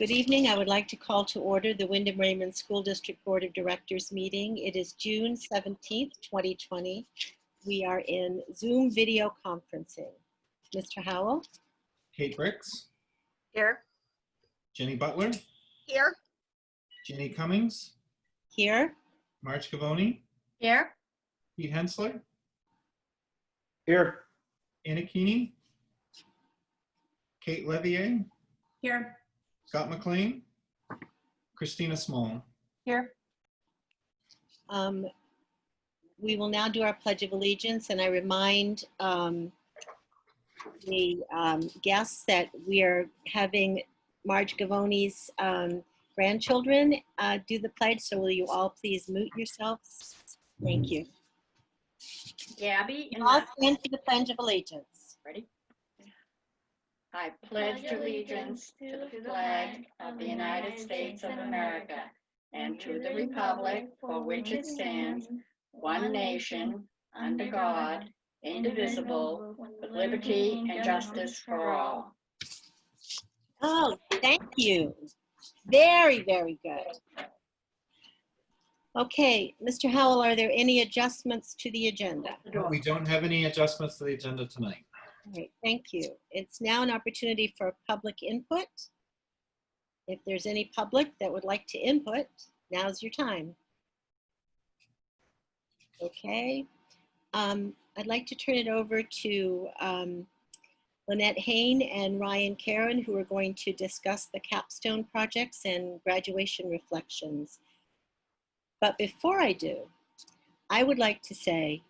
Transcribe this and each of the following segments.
Good evening. I would like to call to order the Wyndham Raymond School District Board of Directors meeting. It is June 17th, 2020. We are in Zoom video conferencing. Mr. Howell? Kate Bricks, Here. Jenny Butler, Here. Jenny Cummings, Here. Marge Cavoni, Here. Pete Hensler, Here. Anna Keeney, Kate Levier, Here. Scott McLean, Christina Small. Here. We will now do our Pledge of Allegiance, and I remind the guests that we are having Marge Gavoni's grandchildren do the pledge, so will you all please mute yourselves? Thank you. Gabby. All stand for the Pledge of Allegiance. Ready? I pledge allegiance to the flag of the United States of America and to the republic for which it stands, one nation, under God, indivisible, with liberty and justice for all. Oh, thank you. Very, very good. Okay, Mr. Howell, are there any adjustments to the agenda? We don't have any adjustments to the agenda tonight. All right, thank you. It's now an opportunity for public input. If there's any public that would like to input, now's your time. Okay, I'd like to turn it over to Lynette Hain and Ryan Karen, who are going to discuss the capstone projects and graduation reflections. But before I do, I would like to say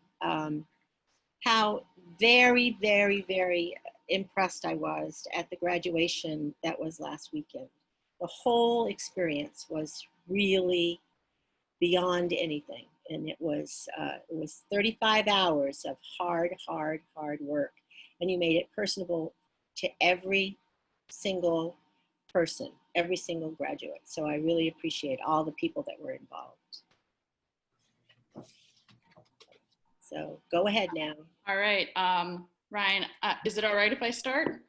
how very, very, very impressed I was at the graduation that was last weekend. The whole experience was really beyond anything. And it was 35 hours of hard work. And you made it personable to every single person, every single graduate. So I really appreciate all the people that were involved. So go ahead now. All right, Ryan, is it all right if I start?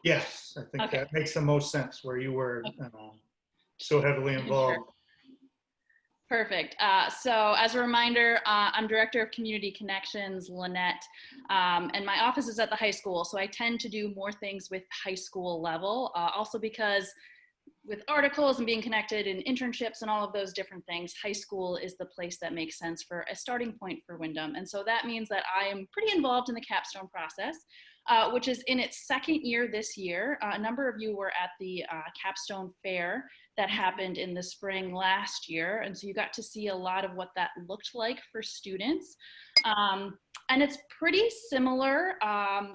Yes, I think Okay. that makes the most sense where you were so heavily involved. Perfect. So as a reminder, I'm Director of Community Connections, Lynette, and my office is at the high school. So I tend to do more things with high school level, also because with articles and being connected and internships and all of those different things, high school is the place that makes sense for a starting point for Wyndham. And so that means that I am pretty involved in the capstone process, which is in its second year this year. A number of you were at the capstone fair that happened in the spring last year. And so you got to see a lot of what that looked like for students. And it's pretty similar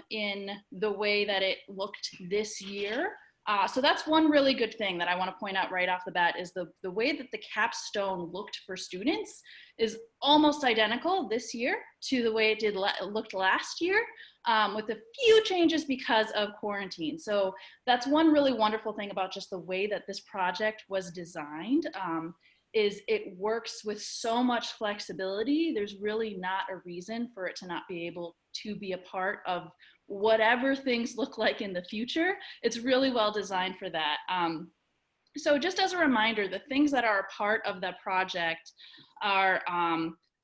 in the way that it looked this year. So that's one really good thing that I want to point out right off the bat is the way that the capstone looked for students is almost identical this year to the way it looked last year, with a few changes because of quarantine. So that's one really wonderful thing about just the way that this project was designed, is it works with so much flexibility. There's really not a reason for it to not be able to be a part of whatever things look like in the future. It's really well designed for that. So just as a reminder, the things that are a part of the project are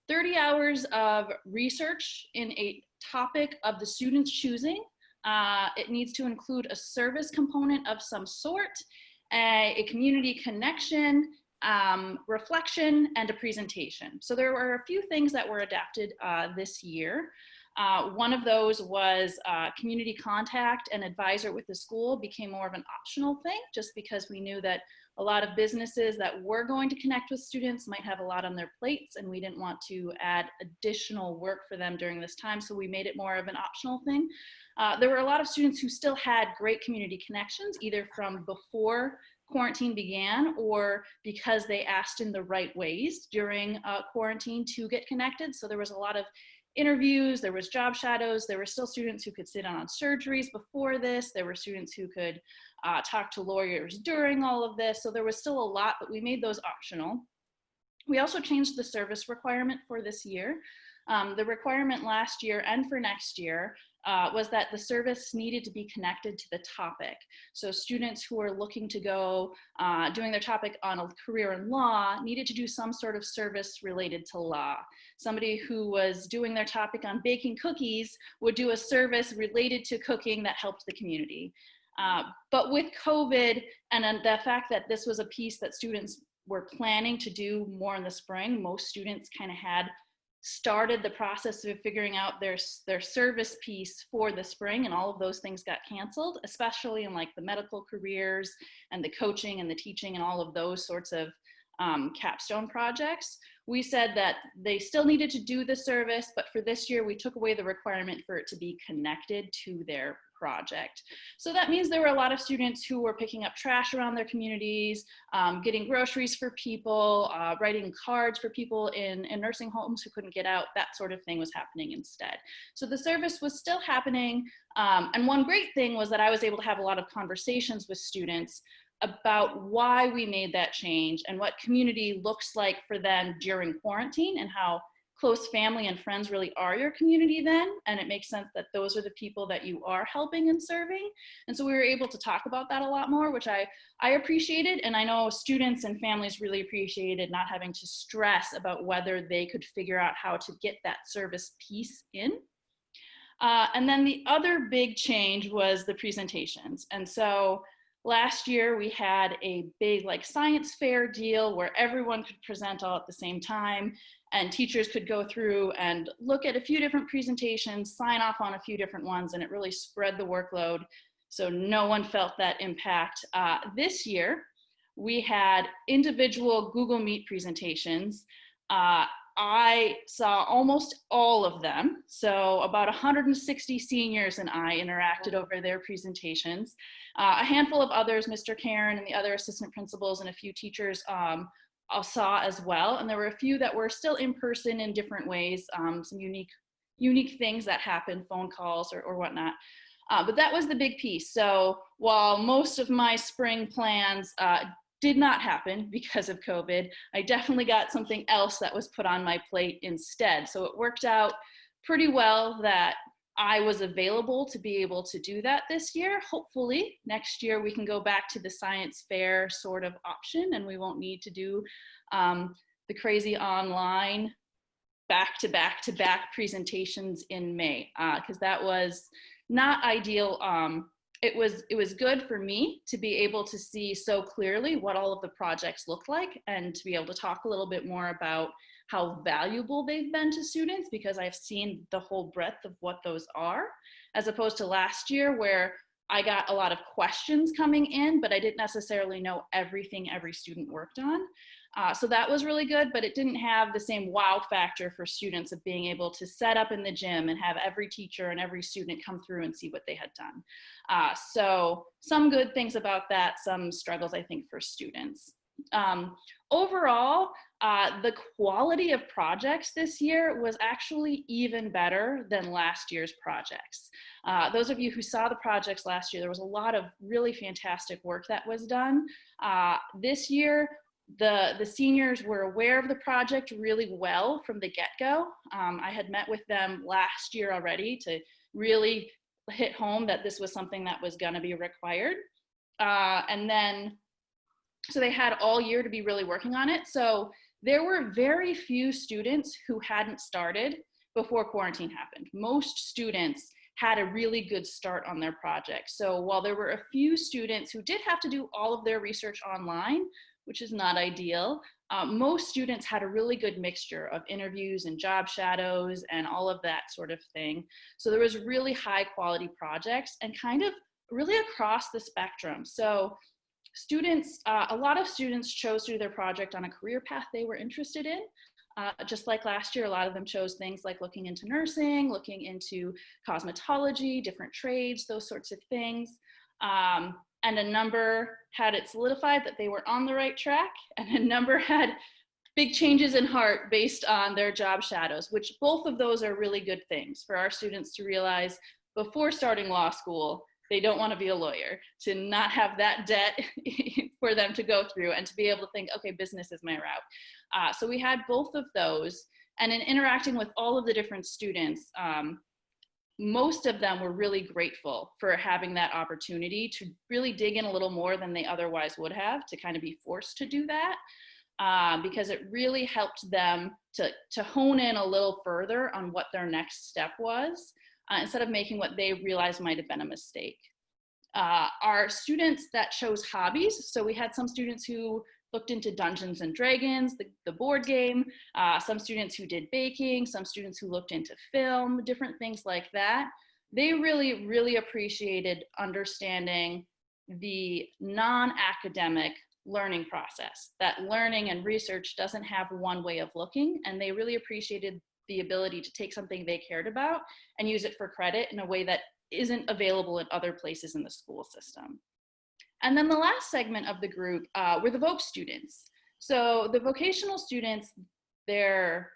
30 hours of research in a topic of the student's choosing. It needs to include a service component of some sort, a community connection, reflection, and a presentation. So there were a few things that were adapted this year. One of those was community contact and advisor with the school became more of an optional thing, just because we knew that a lot of businesses that were going to connect with students might have a lot on their plates, and we didn't want to add additional work for them during this time, so we made it more of an optional thing. There were a lot of students who still had great community connections, either from before quarantine began or because they asked in the right ways during quarantine to get connected. So there was a lot of interviews, there was job shadows, there were still students who could sit on surgeries before this, there were students who could talk to lawyers during all of this, so there was still a lot, but we made those optional. We also changed the service requirement for this year. The requirement last year and for next year was that the service needed to be connected to the topic. So students who are looking to go doing their topic on a career in law needed to do some sort of service related to law. Somebody who was doing their topic on baking cookies would do a service related to cooking that helped the community. But with COVID and then the fact that this was a piece that students were planning to do more in the spring, most students kind of had started the process of figuring out their service piece for the spring, and all of those things got canceled, especially in like the medical careers and the coaching and the teaching and all of those sorts of capstone projects. We said that they still needed to do the service, but for this year we took away the requirement for it to be connected to their project. So that means there were a lot of students who were picking up trash around their communities, getting groceries for people, writing cards for people in nursing homes who couldn't get out. That sort of thing was happening instead. So the service was still happening. And one great thing was that I was able to have a lot of conversations with students about why we made that change and what community looks like for them during quarantine, and how close family and friends really are your community then, and it makes sense that those are the people that you are helping and serving. And so we were able to talk about that a lot more, which I appreciated, and I know students and families really appreciated not having to stress about whether they could figure out how to get that service piece in. And then the other big change was the presentations. And so last year we had a big like science fair deal where everyone could present all at the same time, and teachers could go through and look at a few different presentations, sign off on a few different ones, and it really spread the workload so no one felt that impact. This year, we had individual Google Meet presentations. I saw almost all of them. So about 160 seniors and I interacted over their presentations. A handful of others, Mr. Karen and the other assistant principals and a few teachers I saw as well. And there were a few that were still in person in different ways, some unique things that happened, phone calls or whatnot. But that was the big piece. So while most of my spring plans did not happen because of COVID, I definitely got something else that was put on my plate instead. So it worked out pretty well that I was available to be able to do that this year. Hopefully next year we can go back to the science fair sort of option, and we won't need to do the crazy online back-to-back presentations in May, because that was not ideal. It was good for me to be able to see so clearly what all of the projects look like, and to be able to talk a little bit more about how valuable they've been to students, because I've seen the whole breadth of what those are, as opposed to last year where I got a lot of questions coming in, but I didn't necessarily know everything every student worked on. So that was really good, but it didn't have the same wow factor for students of being able to set up in the gym and have every teacher and every student come through and see what they had done. So some good things about that, some struggles, I think, for students. Overall, the quality of projects this year was actually even better than last year's projects. Those of you who saw the projects last year, there was a lot of really fantastic work that was done. This year, the seniors were aware of the project really well from the get-go. I had met with them last year already to really hit home that this was something that was going to be required. So they had all year to be really working on it. So there were very few students who hadn't started before quarantine happened. Most students had a really good start on their project. So while there were a few students who did have to do all of their research online, which is not ideal, most students had a really good mixture of interviews and job shadows and all of that sort of thing. So there was really high quality projects and kind of really across the spectrum. So students, a lot of students chose to do their project on a career path they were interested in. Just like last year, a lot of them chose things like looking into nursing, looking into cosmetology, different trades, those sorts of things. And a number had it solidified that they were on the right track, and a number had big changes in heart based on their job shadows, which both of those are really good things for our students to realize before starting law school. They don't want to be a lawyer, to not have that debt for them to go through, and to be able to think, okay, business is my route. So we had both of those. And in interacting with all of the different students, most of them were really grateful for having that opportunity to really dig in a little more than they otherwise would have, to kind of be forced to do that, because it really helped them to hone in a little further on what their next step was, instead of making what they realized might have been a mistake. Our students that chose hobbies, so we had some students who looked into Dungeons and Dragons, the board game, some students who did baking, some students who looked into film, different things like that. They really, really appreciated understanding the non-academic learning process, that learning and research doesn't have one way of looking, and they really appreciated the ability to take something they cared about and use it for credit in a way that isn't available in other places in the school system. And then the last segment of the group were the voc students. So the vocational students, their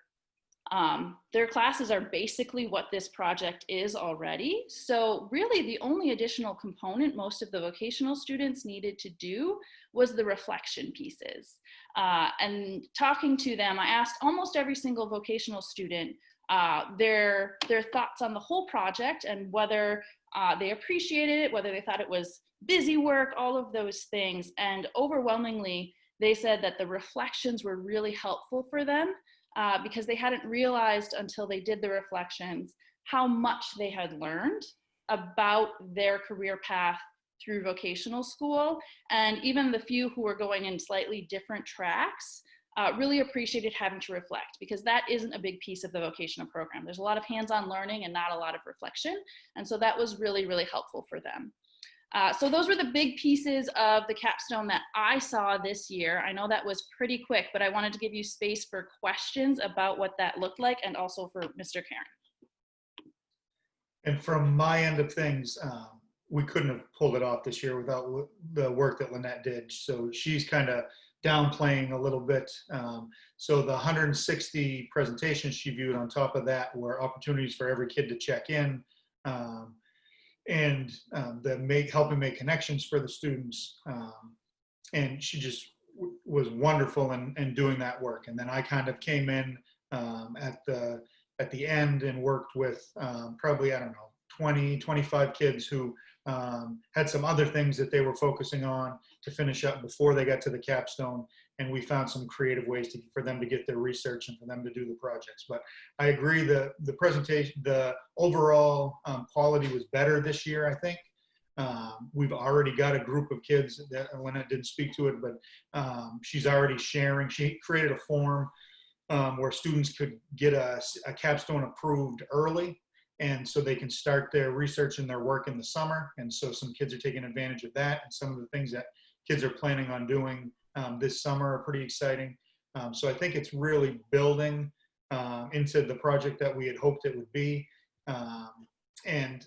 classes are basically what this project is already. So really the only additional component most of the vocational students needed to do was the reflection pieces. And talking to them, I asked almost every single vocational student their thoughts on the whole project and whether they appreciated it, whether they thought it was busy work, all of those things. And overwhelmingly, they said that the reflections were really helpful for them because they hadn't realized until they did the reflections how much they had learned about their career path through vocational school. And even the few who were going in slightly different tracks really appreciated having to reflect, because that isn't a big piece of the vocational program. There's a lot of hands-on learning and not a lot of reflection. And so that was really, really helpful for them. So those were the big pieces of the capstone that I saw this year. I know that was pretty quick, but I wanted to give you space for questions about what that looked like, and also for Mr. Karen. And from my end of things, we couldn't have pulled it off this year without the work that Lynette did. So she's kind of downplaying a little bit. So the 160 presentations she viewed on top of that were opportunities for every kid to check in. And helping make connections for the students. And she just was wonderful in doing that work. And then I kind of came in at the end and worked with probably, I don't know, 20, 25 kids who had some other things that they were focusing on to finish up before they got to the capstone. And we found some creative ways for them to get their research and for them to do the projects. But I agree that the presentation, the overall quality was better this year, I think. We've already got a group of kids that Lynette didn't speak to it, but she's already sharing. She created a form where students could get a capstone approved early. And so they can start their research and their work in the summer. And so some kids are taking advantage of that. And some of the things that kids are planning on doing this summer are pretty exciting. So I think it's really building into the project that we had hoped it would be. And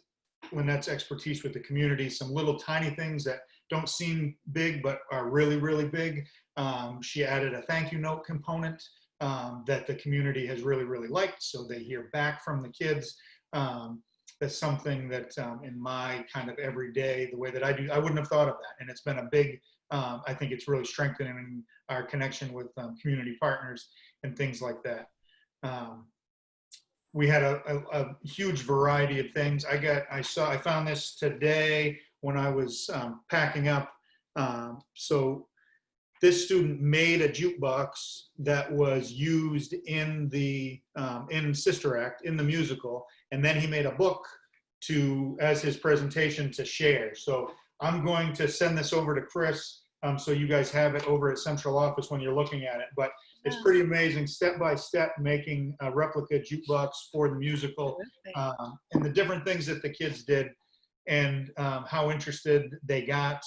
Lynette's expertise with the community, some little tiny things that don't seem big, but are really, really big. She added a thank you note component that the community has really, really liked. So they hear back from the kids. That's something that in my kind of everyday, the way that I do, I wouldn't have thought of that. And it's been a big, I think it's really strengthening our connection with community partners and things like that. We had a huge variety of things. I found this today when I was packing up. So this student made a jukebox that was used in the in Sister Act, in the musical, and then he made a book as his presentation to share. So I'm going to send this over to Chris so you guys have it over at central office when you're looking at it. But it's pretty amazing, step by step, making a replica jukebox for the musical, and the different things that the kids did, and how interested they got.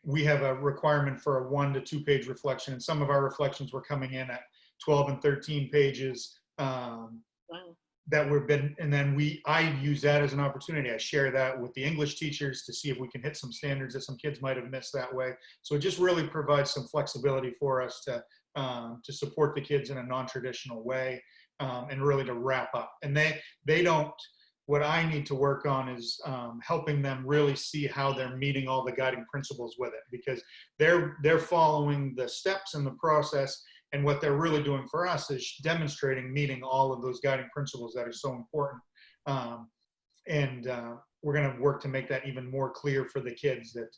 We have a requirement for a 1 to 2 page reflection, and some of our reflections were coming in at 12 and 13 pages. Wow. And then I use that as an opportunity. I share that with the English teachers to see if we can hit some standards that some kids might have missed that way. So it just really provides some flexibility for us to support the kids in a non-traditional way, and really to wrap up. And they don't, what I need to work on is helping them really see how they're meeting all the guiding principles with it, because they're following the steps in the process, And what they're really doing for us is demonstrating meeting all of those guiding principles that are so important. We're going to work to make that even more clear for the kids, that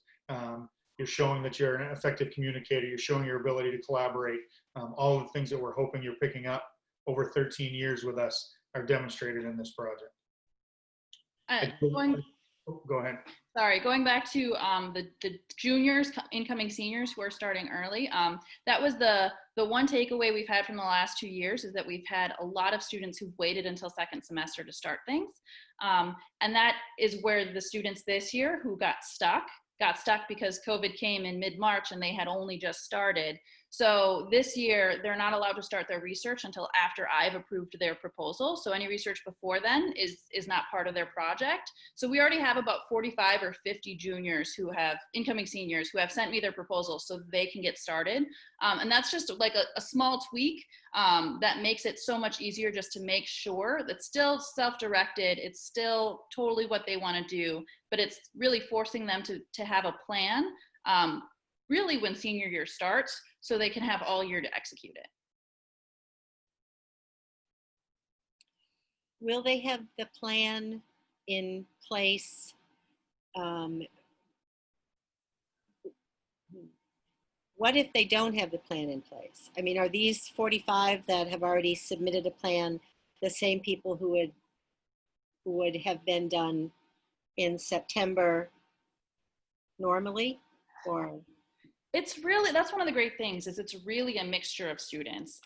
you're showing that you're an effective communicator, you're showing your ability to collaborate. All of the things that we're hoping you're picking up over 13 years with us are demonstrated in this project. Go ahead. Sorry, going back to the juniors, incoming seniors who are starting early. That was the one takeaway we've had from the last 2 years, is that we've had a lot of students who've waited until second semester to start things. And that is where the students this year who got stuck because COVID came in mid-March and they had only just started. So this year, they're not allowed to start their research until after I've approved their proposal. So any research before then is not part of their project. So we already have about 45 or 50 juniors who have, incoming seniors, who have sent me their proposals so they can get started. And that's just like a small tweak that makes it so much easier, just to make sure that it's still self-directed, it's still totally what they want to do, but it's really forcing them to have a plan really when senior year starts, so they can have all year to execute it. Will they have the plan in place? What if they don't have the plan in place? I mean, are these 45 that have already submitted a plan the same people who would have been done in September normally, or? It's really, that's one of the great things, is it's really a mixture of students.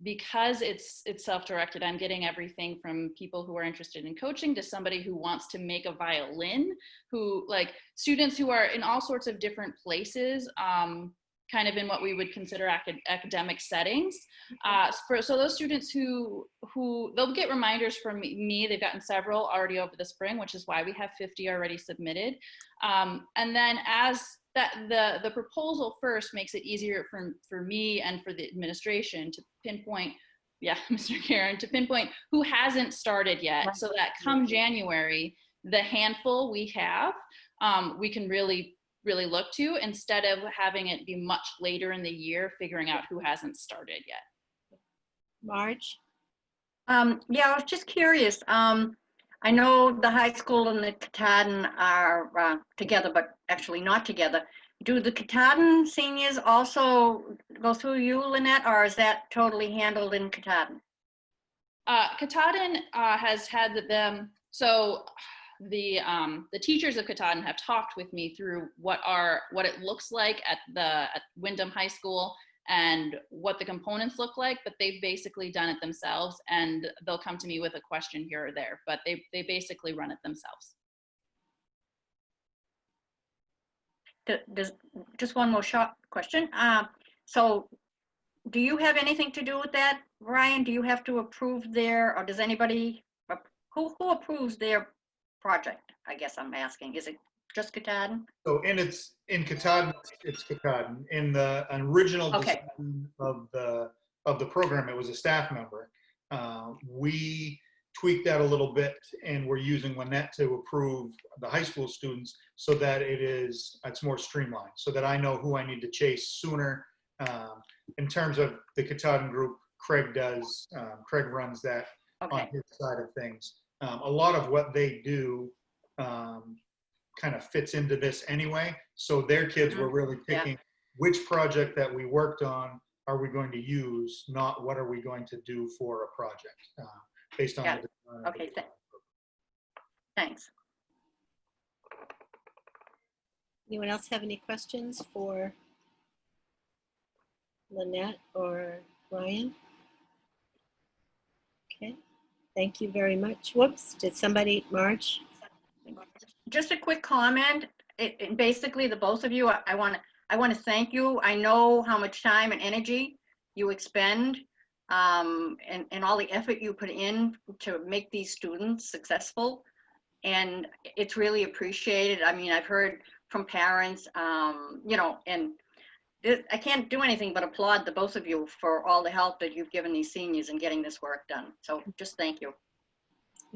Because it's self-directed, I'm getting everything from people who are interested in coaching to somebody who wants to make a violin, who, like, students who are in all sorts of different places, kind of in what we would consider academic settings. So those students who they'll get reminders from me, they've gotten several already over the spring, which is why we have 50 already submitted. And then as the proposal first makes it easier for me and for the administration to pinpoint, Mr. Karen, to pinpoint who hasn't started yet, so that come January, the handful we have, we can really look to, instead of having it be much later in the year figuring out who hasn't started yet. Marge? Yeah, I was just curious. I know the high school and the Katahdin are together, but actually not together. Do the Katahdin seniors also go through you, Lynette, or is that totally handled in Katahdin? Katahdin has had them, so the teachers of Katahdin have talked with me through what it looks like at Wyndham High School and what the components look like, but they've basically done it themselves, and they'll come to me with a question here or there, but they basically run it themselves. Just one more short question. So do you have anything to do with that, Ryan? Do you have to approve or does anybody, who approves their project? I guess I'm asking. Is it just Katahdin? So in Katahdin, it's Katahdin. In the original design of the program, it was a staff member. We tweaked that a little bit, and we're using Lynette to approve the high school students so that it's more streamlined, so that I know who I need to chase sooner. In terms of the Katahdin group, Craig does. Craig runs that on his side of things. A lot of what they do kind of fits into this anyway. So their kids were really picking which project that we worked on are we going to use, not what are we going to do for a project based on the design. Okay, thanks. Anyone else have any questions for Lynette or Ryan? Okay, thank you very much. Whoops, did somebody, Marge? Just a quick comment. Basically, the both of you, I want to thank you. I know how much time and energy you expend and all the effort you put in to make these students successful. And it's really appreciated. I mean, I've heard from parents, and I can't do anything but applaud the both of you for all the help that you've given these seniors in getting this work done. So just thank you.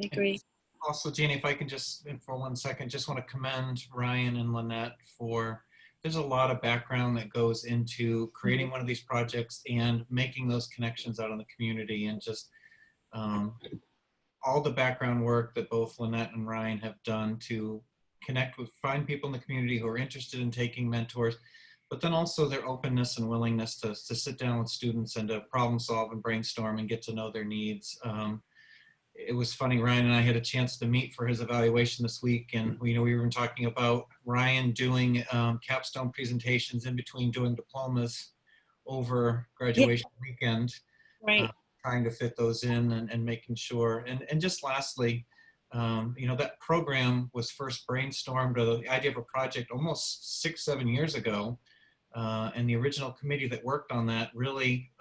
I agree. Also, Jeannie, if I could just, for 1 second, just want to commend Ryan and Lynette for there's a lot of background that goes into creating one of these projects and making those connections out in the community, and just all the background work that both Lynette and Ryan have done to connect with, find people in the community who are interested in taking mentors, but then also their openness and willingness to sit down with students and to problem solve and brainstorm and get to know their needs. It was funny, Ryan and I had a chance to meet for his evaluation this week, and we were talking about Ryan doing capstone presentations in between doing diplomas over graduation weekend, Right. trying to fit those in and making sure. And just lastly, that program was first brainstormed, or the idea of a project, almost 6-7 years ago. And the original committee that worked on that really,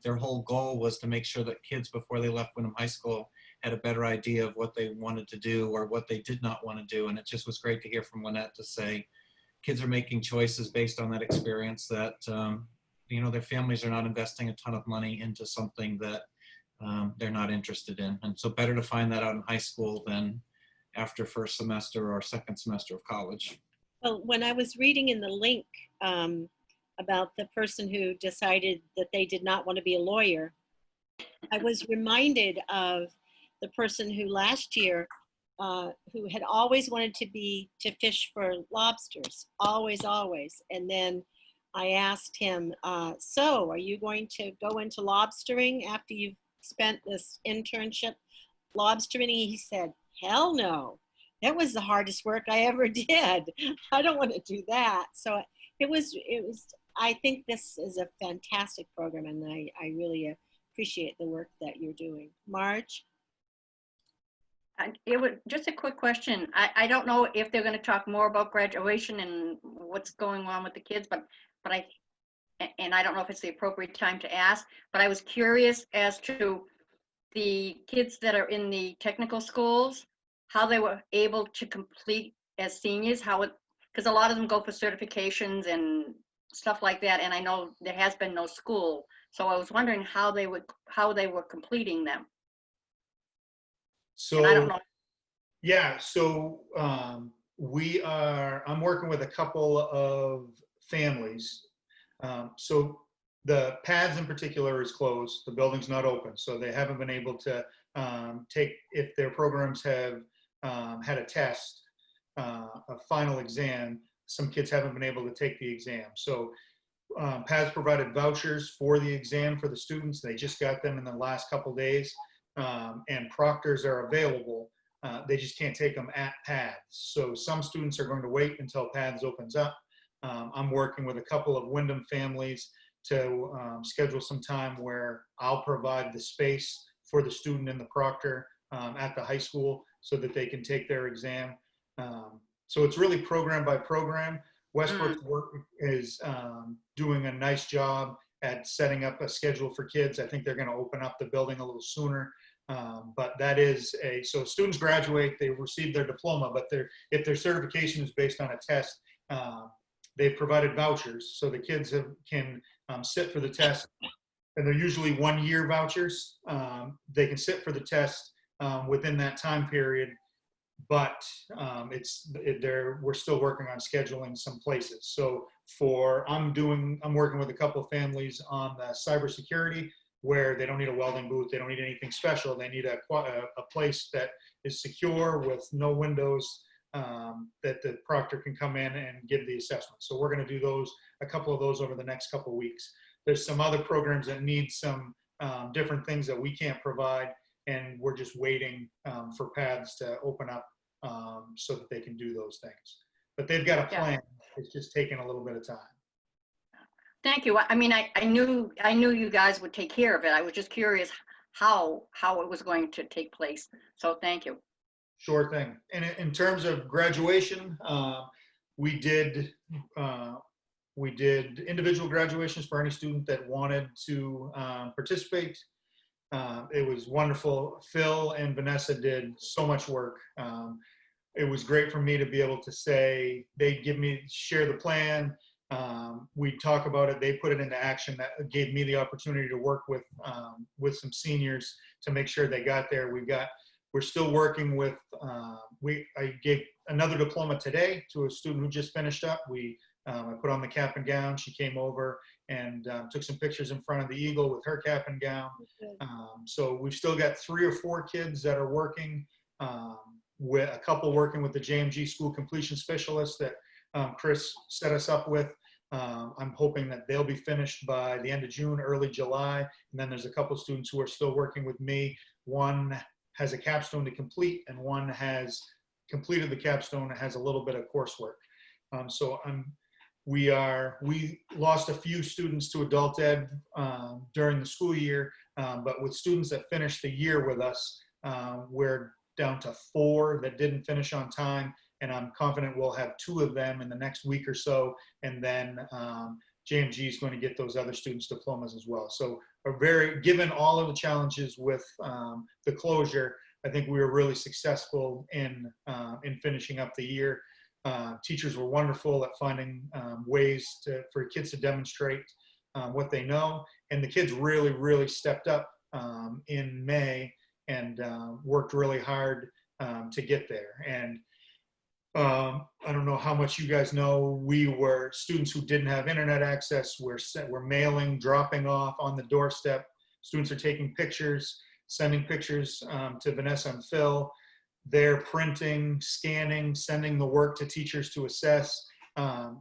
their whole goal was to make sure that kids before they left Wyndham High School had a better idea of what they wanted to do or what they did not want to do. And it just was great to hear from Lynette to say kids are making choices based on that experience, that their families are not investing a ton of money into something that they're not interested in. And so better to find that out in high school than after first semester or second semester of college. Well, when I was reading in the link about the person who decided that they did not want to be a lawyer, I was reminded of the person who last year, who had always wanted to fish for lobsters, always. And then I asked him, so are you going to go into lobstering after you've spent this internship lobstering? He said, hell no. That was the hardest work I ever did. I don't want to do that. So it was, I think this is a fantastic program, and I really appreciate the work that you're doing. Marge? It was just a quick question. I don't know if they're going to talk more about graduation and what's going on with the kids, but I don't know if it's the appropriate time to ask, but I was curious as to the kids that are in the technical schools, how they were able to complete as seniors, because a lot of them go for certifications and stuff like that, and I know there has been no school, so I was wondering how they were completing them. So and I don't know. Yeah, so I'm working with a couple of families. So the paths in particular is closed. The building's not open, so they haven't been able to take, if their programs have had a test, a final exam, some kids haven't been able to take the exam. So paths provided vouchers for the exam for the students. They just got them in the last couple days, and proctors are available. They just can't take them at paths. So some students are going to wait until paths opens up. I'm working with a couple of Wyndham families to schedule some time where I'll provide the space for the student and the proctor at the high school so that they can take their exam. So it's really program by program. Westbrook's work is doing a nice job at setting up a schedule for kids. I think they're going to open up the building a little sooner. But that is so students graduate, they receive their diploma, but if their certification is based on a test, they've provided vouchers. So the kids can sit for the test, and they're usually 1-year vouchers. They can sit for the test within that time period, but we're still working on scheduling some places. So I'm working with a couple of families on the cybersecurity, where they don't need a welding booth, they don't need anything special. They need a place that is secure with no windows, that the proctor can come in and give the assessment. So we're going to do a couple of those over the next couple of weeks. There's some other programs that need some different things that we can't provide, and we're just waiting for paths to open up so that they can do those things. But they've got a plan. It's just taking a little bit of time. Thank you. I mean, I knew you guys would take care of it. I was just curious how it was going to take place. So thank you. Sure thing. And in terms of graduation, we did individual graduations for any student that wanted to participate. It was wonderful. Phil and Vanessa did so much work. It was great for me to be able to say, they'd share the plan. We talk about it, they put it into action. That gave me the opportunity to work with some seniors to make sure they got there. We're still working with, I gave another diploma today to a student who just finished up. We I put on the cap and gown. She came over and took some pictures in front of the Eagle with her cap and gown. So we've still got 3 or 4 kids that are working, with a couple working with the JMG school completion specialist that Chris set us up with. I'm hoping that they'll be finished by the end of June, early July. And then there's a couple students who are still working with me. One has a capstone to complete, and one has completed the capstone and has a little bit of coursework. So we lost a few students to adult ed during the school year, but with students that finished the year with us, we're down to 4 that didn't finish on time, and I'm confident we'll have 2 of them in the next week or so, and then JMG is going to get those other students diplomas as well. So given all of the challenges with the closure, I think we were really successful in finishing up the year. Teachers were wonderful at finding ways for kids to demonstrate what they know, and the kids really, really stepped up in May and worked really hard to get there. And I don't know how much you guys know, we were students who didn't have internet access. We're mailing, dropping off on the doorstep. Students are taking pictures, sending pictures to Vanessa and Phil. They're printing, scanning, sending the work to teachers to assess.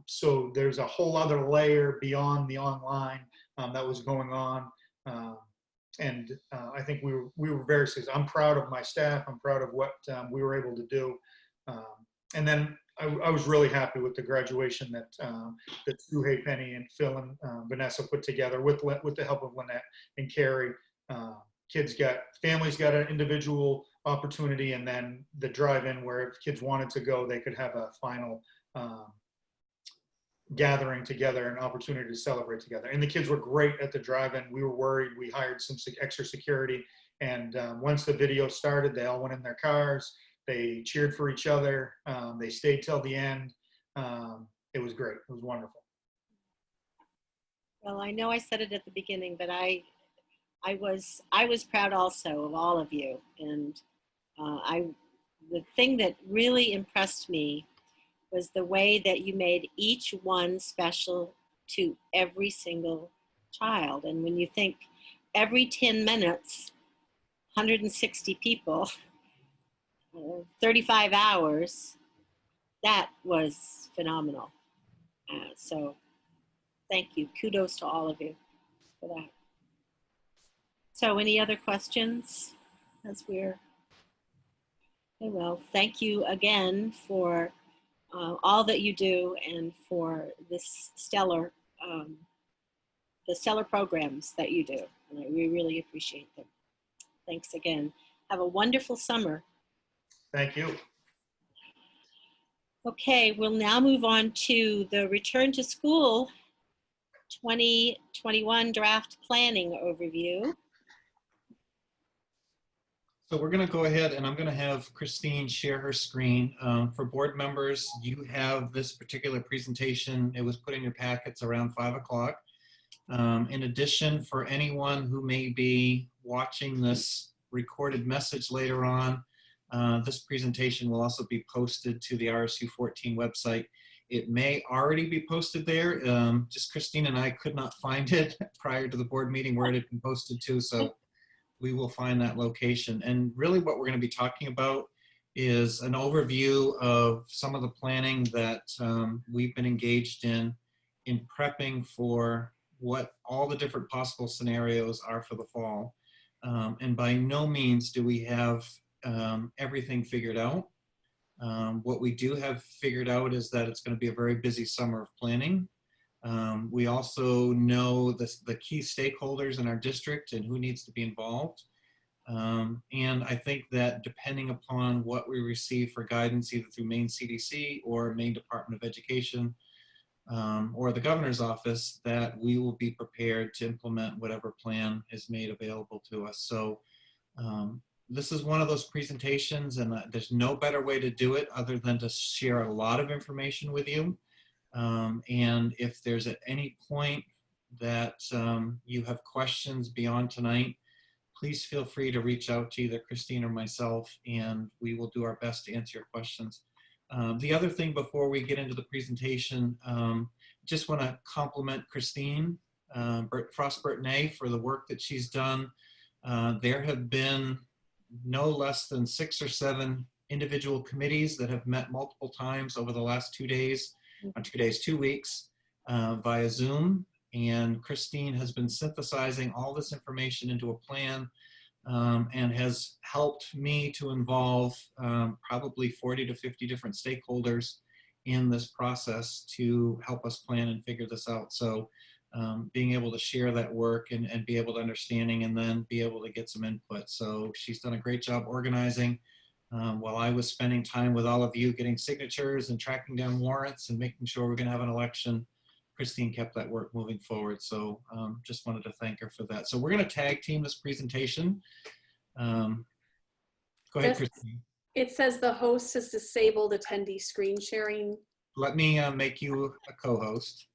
So there's a whole other layer beyond the online that was going on. And I think we were very successful. I'm proud of my staff. I'm proud of what we were able to do. And then I was really happy with the graduation that Sue Haypenny and Phil and Vanessa put together with the help of Lynette and Carrie. Families got an individual opportunity, and then the drive-in where if kids wanted to go, they could have a final gathering together, an opportunity to celebrate together. And the kids were great at the drive-in. We were worried. We hired some extra security. And once the video started, they all went in their cars. They cheered for each other. They stayed till the end. It was great. It was wonderful. Well, I know I said it at the beginning, but I was proud also of all of you. And the thing that really impressed me was the way that you made each one special to every single child. And when you think every 10 minutes, 160 people, 35 hours, that was phenomenal. So thank you. Kudos to all of you for that. So any other questions as we're, okay, well, thank you again for all that you do and for this stellar, the stellar programs that you do. And we really appreciate them. Thanks again. Have a wonderful summer. Thank you. Okay, we'll now move on to the Return to School 2021 Draft Planning Overview. So we're going to go ahead and I'm going to have Christine share her screen. For board members, you have this particular presentation. It was put in your packets around 5 o'clock. In addition, for anyone who may be watching this recorded message later on, this presentation will also be posted to the RSU 14 website. It may already be posted there. Just Christine and I could not find it prior to the board meeting where it had been posted to, so we will find that location. And really what we're going to be talking about is an overview of some of the planning that we've been engaged in prepping for what all the different possible scenarios are for the fall. And by no means do we have everything figured out. What we do have figured out is that it's going to be a very busy summer of planning. We also know the key stakeholders in our district and who needs to be involved. And I think that depending upon what we receive for guidance, either through Maine CDC or Maine Department of Education or the governor's office, that we will be prepared to implement whatever plan is made available to us. So this is one of those presentations, and there's no better way to do it other than to share a lot of information with you. And if there's at any point that you have questions beyond tonight, please feel free to reach out to either Christine or myself, and we will do our best to answer your questions. The other thing before we get into the presentation, just want to compliment Christine Frost-Burtonay for the work that she's done. There have been no less than 6 or 7 individual committees that have met multiple times over the last 2 days, not 2 days, 2 weeks via Zoom. And Christine has been synthesizing all this information into a plan and has helped me to involve probably 40 to 50 different stakeholders in this process to help us plan and figure this out. So being able to share that work and be able to understanding and then be able to get some input. So she's done a great job organizing. While I was spending time with all of you getting signatures and tracking down warrants and making sure we're going to have an election, Christine kept that work moving forward. So just wanted to thank her for that. So we're going to tag team this presentation. Go ahead, Christine. It says the host has disabled attendee screen sharing. Let me make you a co-host.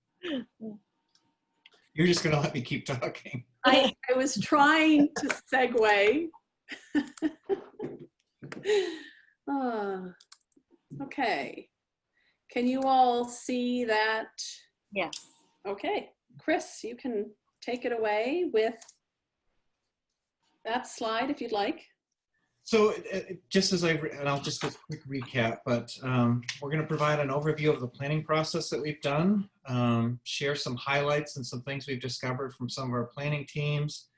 You're just going to let me keep talking. I was trying to segue. Okay. Can you all see that? Yes. Okay. Chris, you can take it away with that slide if you'd like. So just as and I'll just do a quick recap, but we're going to provide an overview of the planning process that we've done, share some highlights and some things we've discovered from some of our planning teams.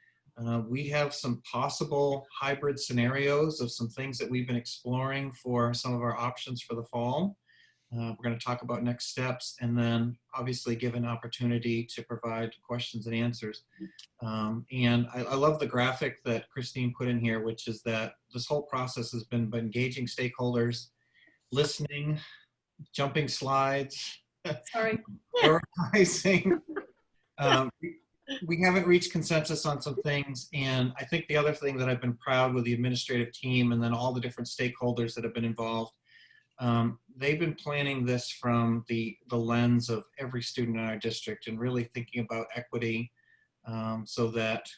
We have some possible hybrid scenarios of some things that we've been exploring for some of our options for the fall. We're going to talk about next steps and then obviously give an opportunity to provide questions and answers. And I love the graphic that Christine put in here, which is that this whole process has been by engaging stakeholders, listening, jumping slides, Sorry. prioritizing. We haven't reached consensus on some things. And I think the other thing that I've been proud with the administrative team and then all the different stakeholders that have been involved, they've been planning this from the lens of every student in our district and really thinking about equity so that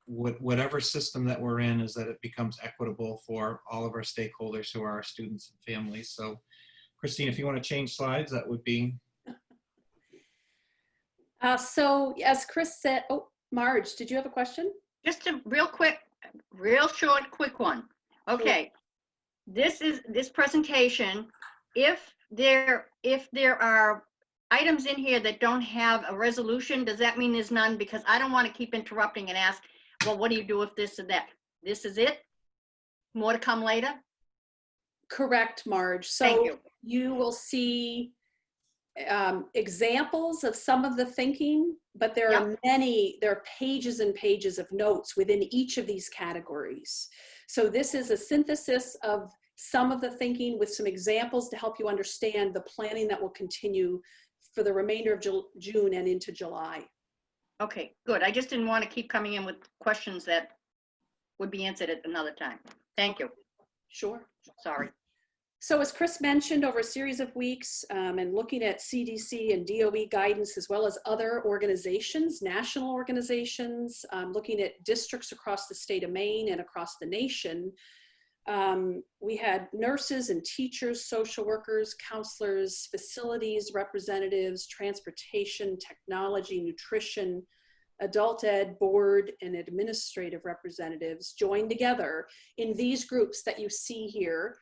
whatever system that we're in is that it becomes equitable for all of our stakeholders who are our students and families. So Christine, if you want to change slides, that would be. So as Chris said, oh, Marge, did you have a question? Just a real quick, real short, quick one. Okay. This presentation, if there are items in here that don't have a resolution, does that mean there's none? Because I don't want to keep interrupting and ask, well, what do you do if this and that? This is it? More to come later? Correct, Marge. So Thank you. You will see examples of some of the thinking, but there are there are pages and pages of notes within each of these categories. So this is a synthesis of some of the thinking with some examples to help you understand the planning that will continue for the remainder of June and into July. Okay, good. I just didn't want to keep coming in with questions that would be answered at another time. Thank you. Sure. Sorry. So as Chris mentioned, over a series of weeks and looking at CDC and DOE guidance, as well as other organizations, national organizations, looking at districts across the state of Maine and across the nation, we had nurses and teachers, social workers, counselors, facilities representatives, transportation, technology, nutrition, adult ed, board, and administrative representatives joined together in these groups that you see here.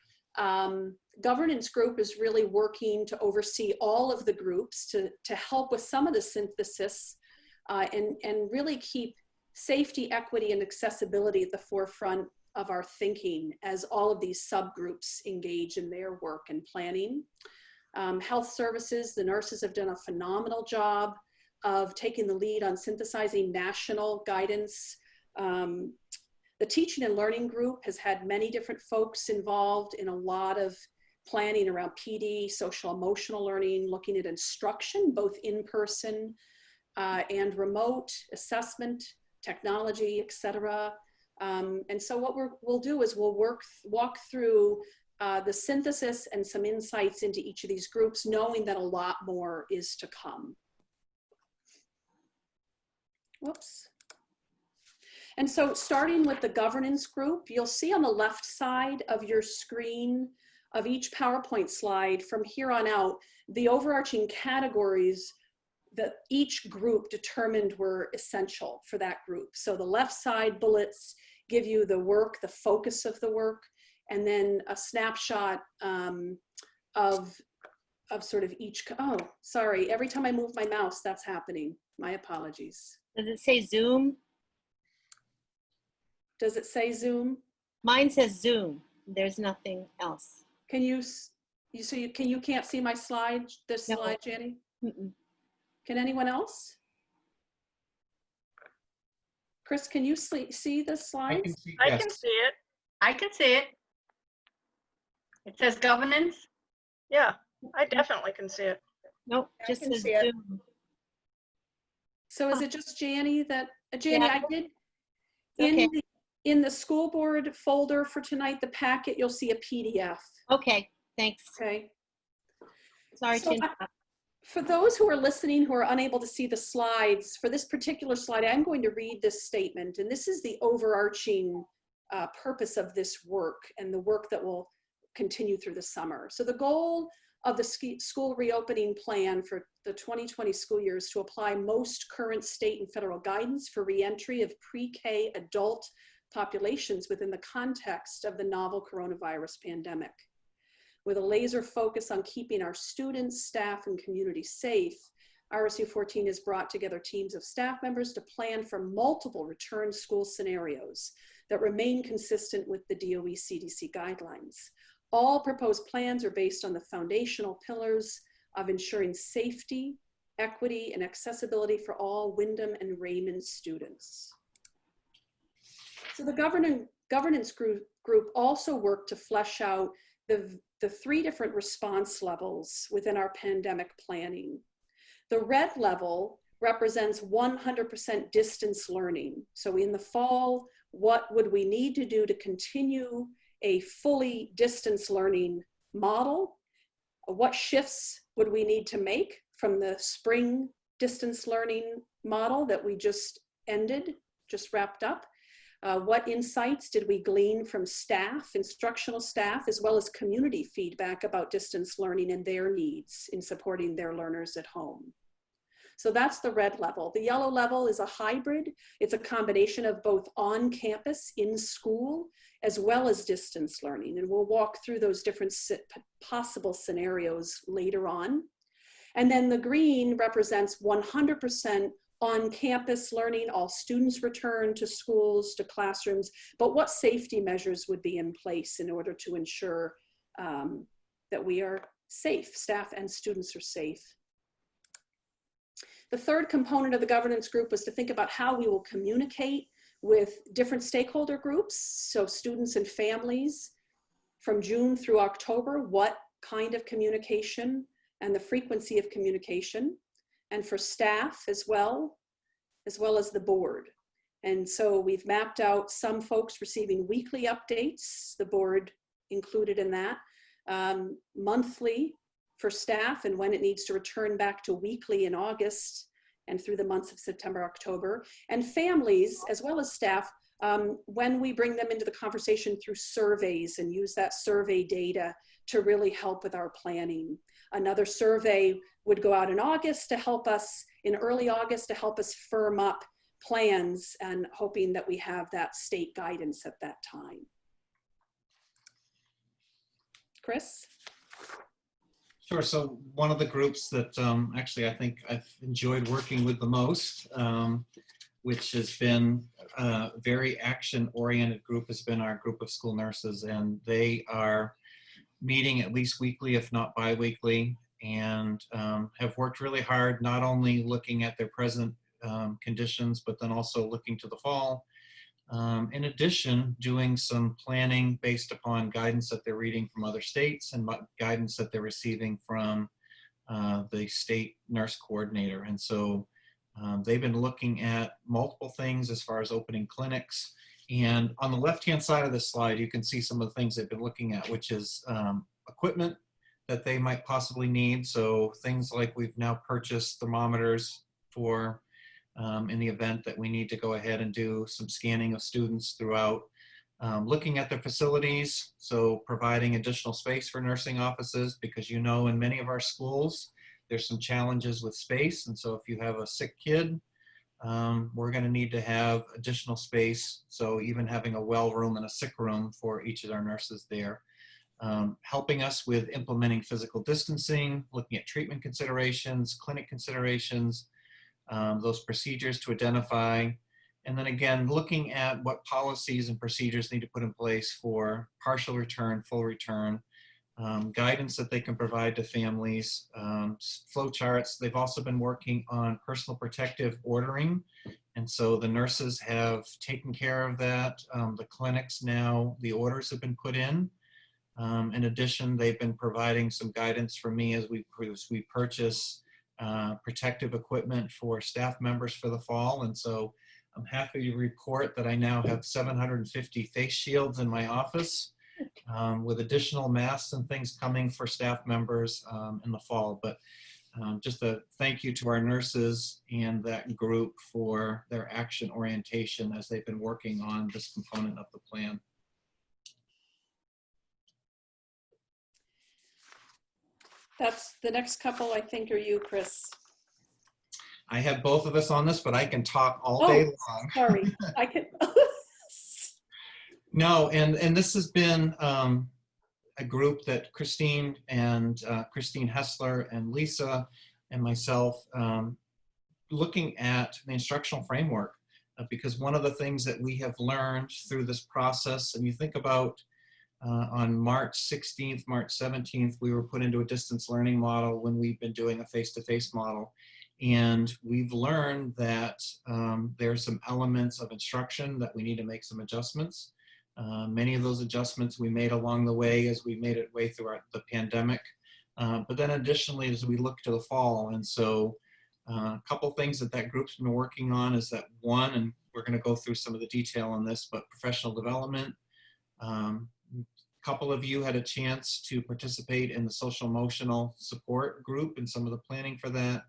Governance group is really working to oversee all of the groups to help with some of the synthesis and really keep safety, equity, and accessibility at the forefront of our thinking as all of these subgroups engage in their work and planning. Health services, the nurses have done a phenomenal job of taking the lead on synthesizing national guidance. The teaching and learning group has had many different folks involved in a lot of planning around PD, social emotional learning, looking at instruction, both in person and remote, assessment, technology, etc. And so what we'll do is we'll walk through the synthesis and some insights into each of these groups, knowing that a lot more is to come. Whoops. And so starting with the governance group, you'll see on the left side of your screen of each PowerPoint slide from here on out, the overarching categories that each group determined were essential for that group. So the left side bullets give you the work, the focus of the work, and then a snapshot of sort of each, oh, sorry, every time I move my mouse, that's happening. My apologies. Does it say Zoom? Does it say Zoom? Mine says Zoom. There's nothing else. Can you can't see my slide, this No. slide, Jenny? Mm-mm. Can anyone else? Chris, can you see the I slides? can see, I yes. can see it. I can see it. It says governance. Yeah, I definitely can see it. Nope, I just can says see it. Zoom. So is it just Janny that, Janny, Yeah. I did, Okay. in the school board folder for tonight, the packet, you'll see a PDF, Okay, thanks. okay? Sorry So to interrupt. For those who are listening who are unable to see the slides, for this particular slide, I'm going to read this statement, and this is the overarching purpose of this work and the work that will continue through the summer. So the goal of the school reopening plan for the 2020 school year is to apply most current state and federal guidance for reentry of pre-K adult populations within the context of the novel coronavirus pandemic. With a laser focus on keeping our students, staff, and community safe, RSU 14 has brought together teams of staff members to plan for multiple return school scenarios that remain consistent with the DOE CDC guidelines. All proposed plans are based on the foundational pillars of ensuring safety, equity, and accessibility for all Windham and Raymond students. So the governance group also worked to flesh out the 3 different response levels within our pandemic planning. The red level represents 100% distance learning. So in the fall, what would we need to do to continue a fully distance learning model? What shifts would we need to make from the spring distance learning model that we just wrapped up? What insights did we glean from staff, instructional staff, as well as community feedback about distance learning and their needs in supporting their learners at home? So that's the red level. The yellow level is a hybrid. It's a combination of both on campus, in school, as well as distance learning. And we'll walk through those different possible scenarios later on. And then the green represents 100% on-campus learning, all students return to schools, to classrooms, but what safety measures would be in place in order to ensure that we are safe, staff and students are safe. The third component of the governance group was to think about how we will communicate with different stakeholder groups, so students and families from June through October, what kind of communication and the frequency of communication, and for staff as well as the board. And so we've mapped out some folks receiving weekly updates, the board included in that, monthly for staff and when it needs to return back to weekly in August and through the months of September, October, and families as well as staff when we bring them into the conversation through surveys and use that survey data to really help with our planning. Another survey would go out in August to help us, in early August, to help us firm up plans and hoping that we have that state guidance at that time. Chris? Sure. So one of the groups that actually I think I've enjoyed working with the most, which has been a very action-oriented group, has been our group of school nurses, and they are meeting at least weekly, if not bi-weekly, and have worked really hard, not only looking at their present conditions, but then also looking to the fall. In addition, doing some planning based upon guidance that they're reading from other states and guidance that they're receiving from the state nurse coordinator. And so they've been looking at multiple things as far as opening clinics. And on the left-hand side of this slide, you can see some of the things they've been looking at, which is equipment that they might possibly need. So things like we've now purchased thermometers for in the event that we need to go ahead and do some scanning of students throughout looking at their facilities, so providing additional space for nursing offices, because you know in many of our schools, there's some challenges with space. And so if you have a sick kid, we're going to need to have additional space. So even having a well room and a sick room for each of our nurses there. Helping us with implementing physical distancing, looking at treatment considerations, clinic considerations, those procedures to identify. And then again, looking at what policies and procedures need to put in place for partial return, full return, guidance that they can provide to families, flow charts. They've also been working on personal protective ordering. And so the nurses have taken care of that. The clinics now, the orders have been put in. In addition, they've been providing some guidance for me as we purchase protective equipment for staff members for the fall. And so I'm happy to report that I now have 750 face shields in my office, with additional masks and things coming for staff members in the fall. But just a thank you to our nurses and that group for their action orientation as they've been working on this component of the plan. That's the next couple, I think, are you, Chris. I have both of us on this, but I can talk all day long. Sorry, I can. No, and this has been a group that Christine Hessler and Lisa and myself looking at the instructional framework, because one of the things that we have learned through this process, and you think about on March 16th, March 17th, we were put into a distance learning model when we've been doing a face-to-face model. And we've learned that there's some elements of instruction that we need to make some adjustments. Many of those adjustments we made along the way as we made it way through the pandemic. But then additionally, as we look to the fall, and so a couple things that group's been working on is that one, and we're going to go through some of the detail on this, but professional development. Couple of you had a chance to participate in the social emotional support group and some of the planning for that,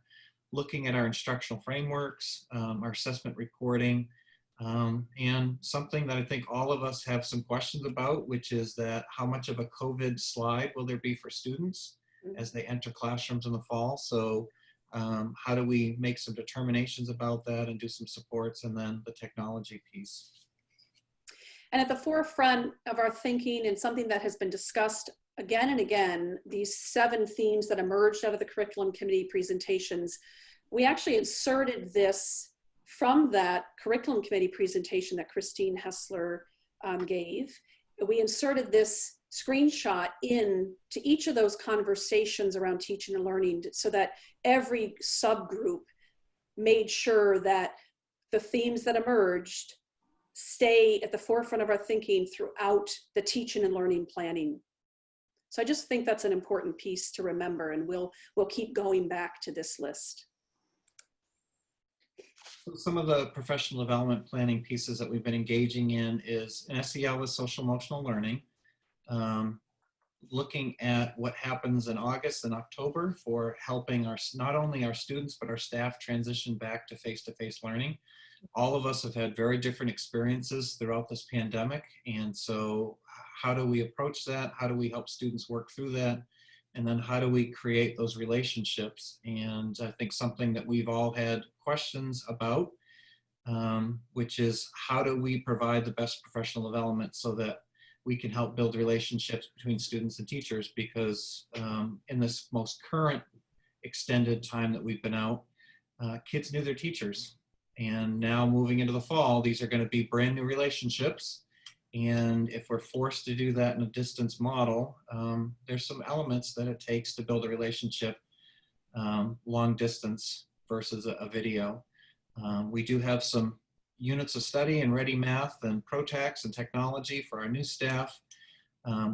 looking at our instructional frameworks, our assessment reporting, and something that I think all of us have some questions about, which is that how much of a COVID slide will there be for students as they enter classrooms in the fall? So how do we make some determinations about that and do some supports, and then the technology piece. And at the forefront of our thinking, and something that has been discussed again and again, these 7 themes that emerged out of the curriculum committee presentations, we actually inserted this from that curriculum committee presentation that Christine Hessler gave. We inserted this screenshot in to each of those conversations around teaching and learning, so that every subgroup made sure that the themes that emerged stay at the forefront of our thinking throughout the teaching and learning planning. So I just think that's an important piece to remember, and we'll keep going back to this list. Some of the professional development planning pieces that we've been engaging in is an SEL is social emotional learning, looking at what happens in August and October for helping not only our students, but our staff transition back to face-to-face learning. All of us have had very different experiences throughout this pandemic. And so how do we approach that? How do we help students work through that? And then how do we create those relationships? And I think something that we've all had questions about, which is how do we provide the best professional development so that we can help build relationships between students and teachers? Because in this most current extended time that we've been out, kids knew their teachers. And now moving into the fall, these are going to be brand new relationships. And if we're forced to do that in a distance model, there's some elements that it takes to build a relationship long distance versus a video. We do have some units of study in Ready Math and ProTax and technology for our new staff.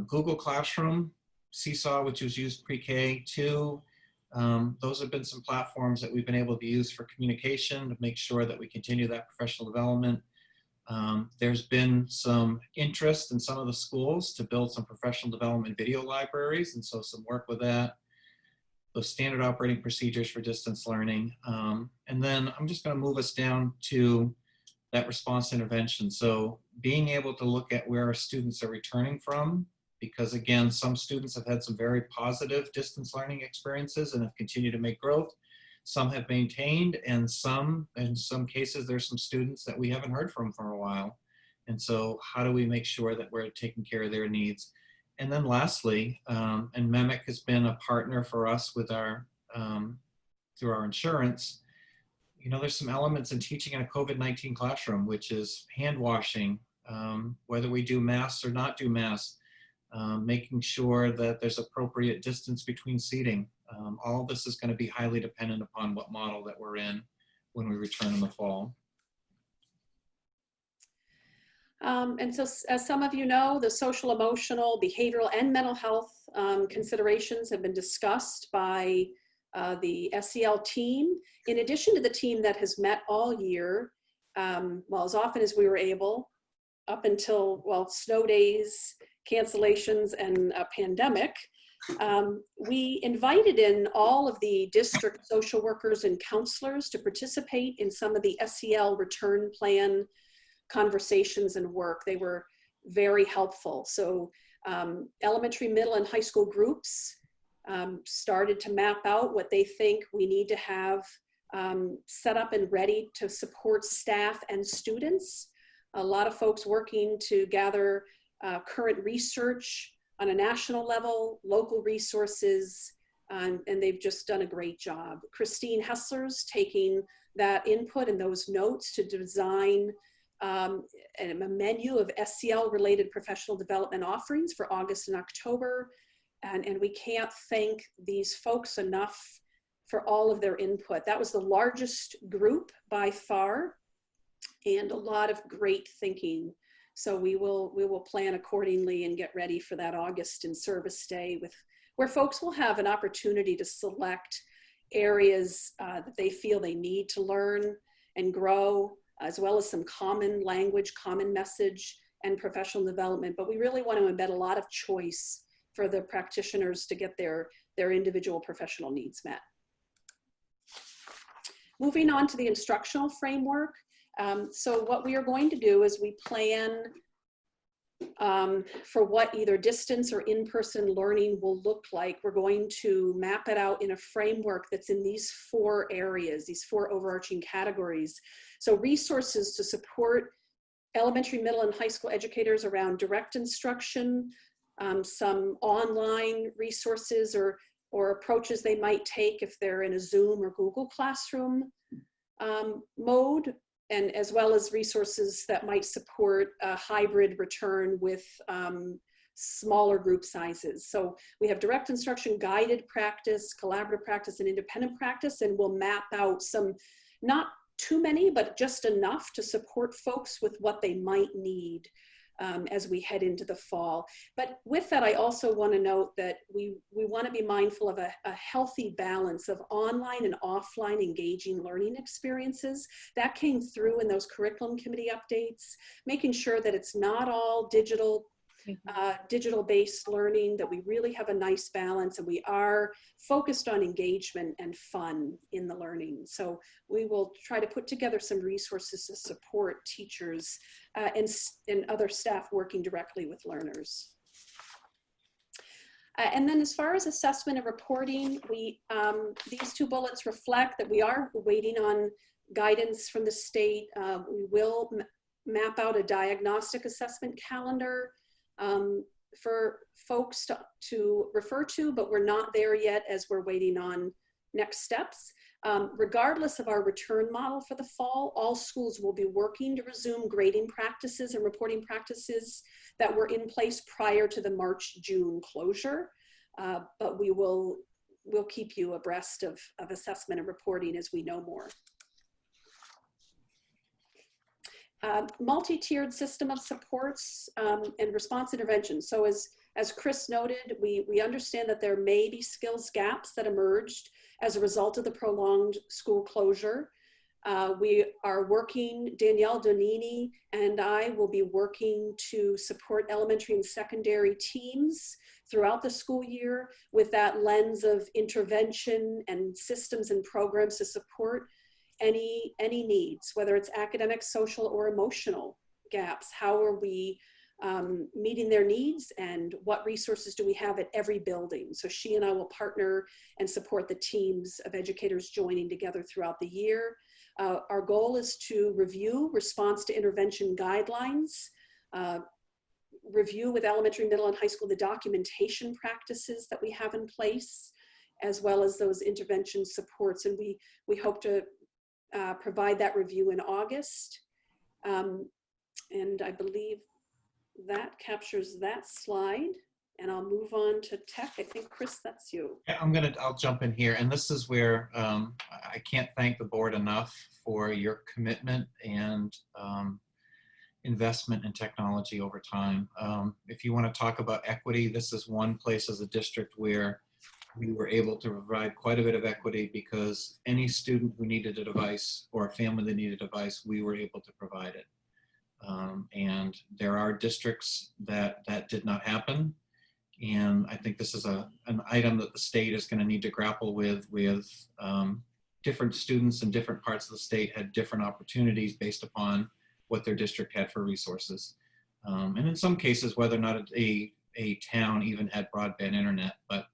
Google Classroom, Seesaw, which was used pre-K, 2. Those have been some platforms that we've been able to use for communication to make sure that we continue that professional development. There's been some interest in some of the schools to build some professional development video libraries, and so some work with that. Those standard operating procedures for distance learning. And then I'm just going to move us down to that response intervention. So being able to look at where our students are returning from, because again, some students have had some very positive distance learning experiences and have continued to make growth. Some have maintained, and in some cases, there's some students that we haven't heard from for a while. And so how do we make sure that we're taking care of their needs? And then lastly, and MEMIC has been a partner for us with our, through our insurance. You know, there's some elements in teaching in a COVID-19 classroom, which is hand washing, whether we do masks or not do masks, making sure that there's appropriate distance between seating. All this is going to be highly dependent upon what model that we're in when we return in the fall. And so, as some of you know, the social, emotional, behavioral, and mental health considerations have been discussed by the SEL team, in addition to the team that has met all year, well, as often as we were able, up until, well, snow days, cancellations, and a pandemic. We invited in all of the district social workers and counselors to participate in some of the SEL return plan conversations and work. They were very helpful. So elementary, middle, and high school groups started to map out what they think we need to have set up and ready to support staff and students. A lot of folks working to gather current research on a national level, local resources, and they've just done a great job. Christine Hessler's taking that input and those notes to design a menu of SEL-related professional development offerings for August and October. And we can't thank these folks enough for all of their input. That was the largest group by far, and a lot of great thinking. So we will plan accordingly and get ready for that August in Service Day, where folks will have an opportunity to select areas that they feel they need to learn and grow, as well as some common language, common message, and professional development. But we really want to embed a lot of choice for the practitioners to get their individual professional needs met. Moving on to the instructional framework. So what we are going to do is we plan for what either distance or in-person learning will look like. We're going to map it out in a framework that's in these 4 areas, these 4 overarching categories. So resources to support elementary, middle, and high school educators around direct instruction, some online resources or approaches they might take if they're in a Zoom or Google Classroom mode, and as well as resources that might support a hybrid return with smaller group sizes. So we have direct instruction, guided practice, collaborative practice, and independent practice, and we'll map out some, not too many, but just enough to support folks with what they might need as we head into the fall. But with that, I also want to note that we want to be mindful of a healthy balance of online and offline engaging learning experiences. That came through in those curriculum committee updates, making sure that it's not all digital-based learning, that we really have a nice balance, and we are focused on engagement and fun in the learning. So we will try to put together some resources to support teachers and other staff working directly with learners. And then as far as assessment and reporting, these 2 bullets reflect that we are waiting on guidance from the state. We will map out a diagnostic assessment calendar for folks to refer to, but we're not there yet as we're waiting on next steps. Regardless of our return model for the fall, all schools will be working to resume grading practices and reporting practices that were in place prior to the March-June closure. But we'll keep you abreast of assessment and reporting as we know more. Multi-tiered system of supports and response intervention. So as Chris noted, we understand that there may be skills gaps that emerged as a result of the prolonged school closure. We are working, Danielle Donini and I will be working to support elementary and secondary teams throughout the school year with that lens of intervention and systems and programs to support any needs, whether it's academic, social, or emotional gaps? How are we meeting their needs, and what resources do we have at every building? So she and I will partner and support the teams of educators joining together throughout the year. Our goal is to review response to intervention guidelines, review with elementary, middle, and high school the documentation practices that we have in place, as well as those intervention supports. And we hope to provide that review in August. And I believe that captures that slide. And I'll move on to tech. I think, Chris, that's you. Yeah, I'll jump in here. And this is where I can't thank the board enough for your commitment and investment in technology over time. If you want to talk about equity, this is one place as a district where we were able to provide quite a bit of equity, because any student who needed a device or a family that needed a device, we were able to provide it. And there are districts that did not happen. And I think this is an item that the state is going to need to grapple with different students in different parts of the state had different opportunities based upon what their district had for resources. And in some cases, whether or not a town even had broadband internet. But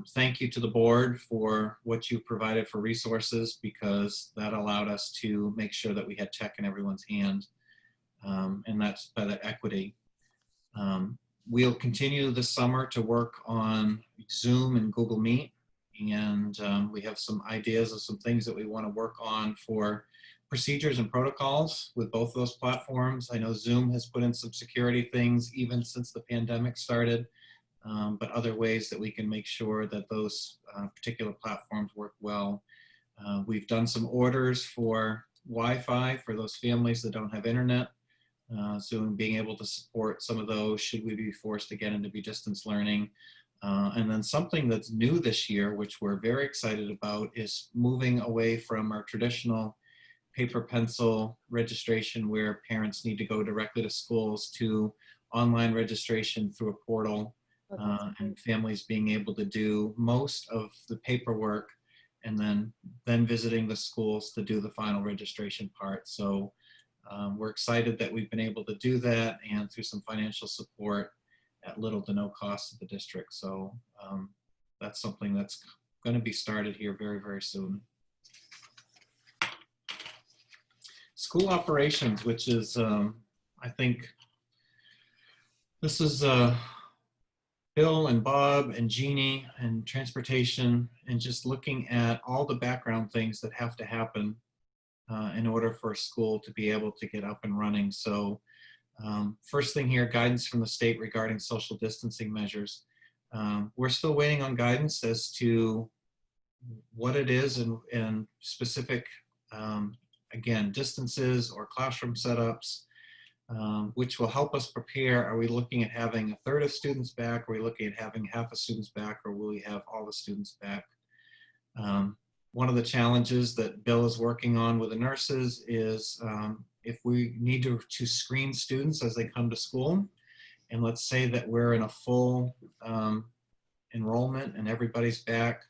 thank you to the board for what you provided for resources, because that allowed us to make sure that we had tech in everyone's hand. And that's by that equity. We'll continue this summer to work on Zoom and Google Meet. And we have some ideas of some things that we want to work on for procedures and protocols with both of those platforms. I know Zoom has put in some security things even since the pandemic started, but other ways that we can make sure that those particular platforms work well. We've done some orders for Wi-Fi for those families that don't have internet. So being able to support some of those should we be forced again into be distance learning. And then something that's new this year, which we're very excited about, is moving away from our traditional paper pencil registration where parents need to go directly to schools to online registration through a portal, and families being able to do most of the paperwork and then visiting the schools to do the final registration part. So we're excited that we've been able to do that, and through some financial support at little to no cost to the district. So that's something that's going to be started here very, very soon. School operations, which is, I think, this is Bill and Bob and Jeannie and transportation, and just looking at all the background things that have to happen in order for a school to be able to get up and running. So first thing here, guidance from the state regarding social distancing measures. We're still waiting on guidance as to what it is and specific, again, distances or classroom setups, which will help us prepare. Are we looking at having a third of students back? Are we looking at having half of students back, or will we have all the students back? One of the challenges that Bill is working on with the nurses is if we need to screen students as they come to school, and let's say that we're in a full enrollment and everybody's back.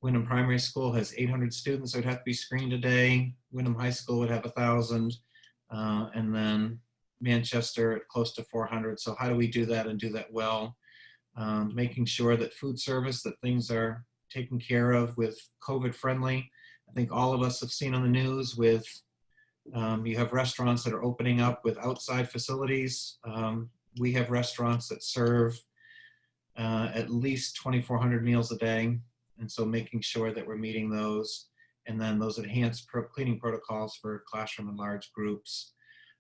Wyndham Primary School has 800 students that would have to be screened a day. Wyndham High School would have 1,000, and then Manchester at close to 400. So how do we do that and do that well? Making sure that food service, that things are taken care of with COVID friendly. I think all of us have seen on the news with, you have restaurants that are opening up with outside facilities. We have restaurants that serve at least 2,400 meals a day. And so making sure that we're meeting those, and then those enhanced cleaning protocols for classroom and large groups.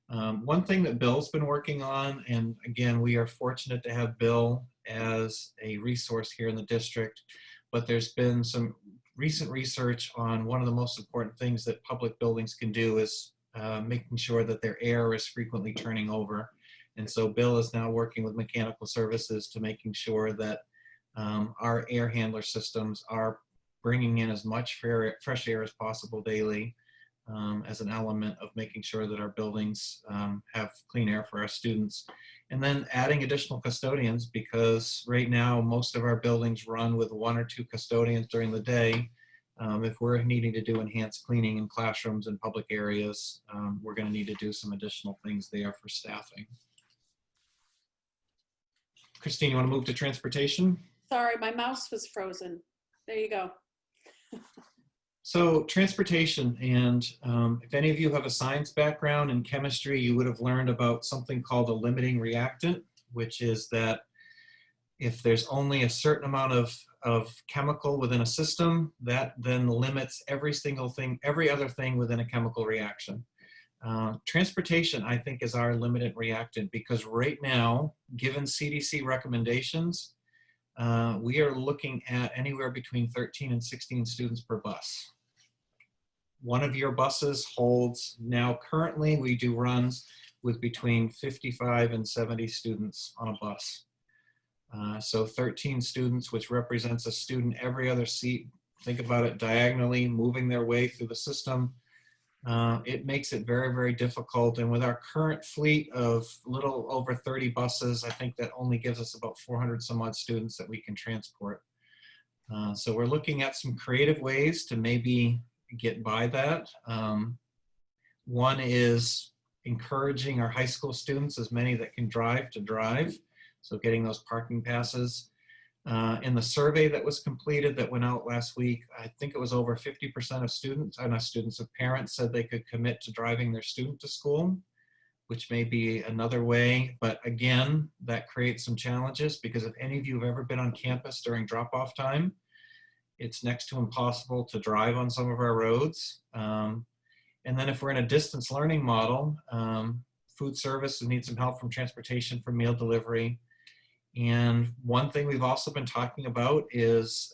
One thing that Bill's been working on, and again, we are fortunate to have Bill as a resource here in the district, but there's been some recent research on one of the most important things that public buildings can do is making sure that their air is frequently turning over. And so Bill is now working with mechanical services to making sure that our air handler systems are bringing in as much fresh air as possible daily, as an element of making sure that our buildings have clean air for our students. And then adding additional custodians, because right now most of our buildings run with 1 or 2 custodians during the day, If we're needing to do enhanced cleaning in classrooms and public areas, we're going to need to do some additional things there for staffing. Christine, you want to move to transportation? Sorry, my mouse was frozen. There you go. So transportation, and if any of you have a science background in chemistry, you would have learned about something called a limiting reactant, which is that if there's only a certain amount of chemical within a system, that then limits every single thing, every other thing within a chemical reaction. Transportation, I think, is our limited reactant because right now, given CDC recommendations, we are looking at anywhere between 13 and 16 students per bus. One of your buses holds, now currently we do runs with between 55 and 70 students on a bus. So 13 students, which represents a student every other seat. Think about it diagonally, moving their way through the system. It makes it very, very difficult. And with our current fleet of little over 30 buses, I think that only gives us about 400 some odd students that we can transport. So we're looking at some creative ways to maybe get by that. One is encouraging our high school students, as many that can drive, to drive. So getting those parking passes. In the survey that was completed that went out last week, I think it was over 50% of students, not students, of parents said they could commit to driving their student to school, which may be another way. But again, that creates some challenges because if any of you have ever been on campus during drop-off time, it's next to impossible to drive on some of our roads. And then if we're in a distance learning model, food service needs some help from transportation for meal delivery. And one thing we've also been talking about is,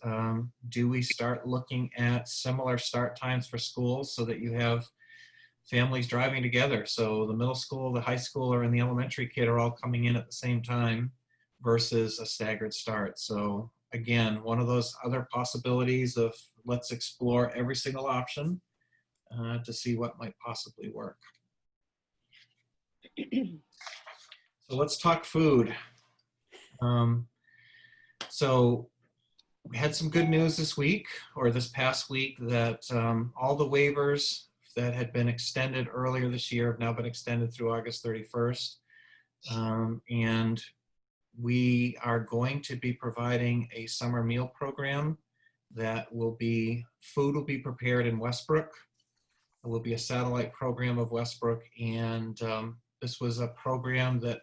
do we start looking at similar start times for schools so that you have families driving together? So the middle school, the high schooler, and the elementary kid are all coming in at the same time versus a staggered start. So again, one of those other possibilities of let's explore every single option to see what might possibly work. So let's talk food. So we had some good news this week, or this past week, that all the waivers that had been extended earlier this year have now been extended through August 31st. And we are going to be providing a summer meal program that will be, food will be prepared in Westbrook. It will be a satellite program of Westbrook. And this was a program that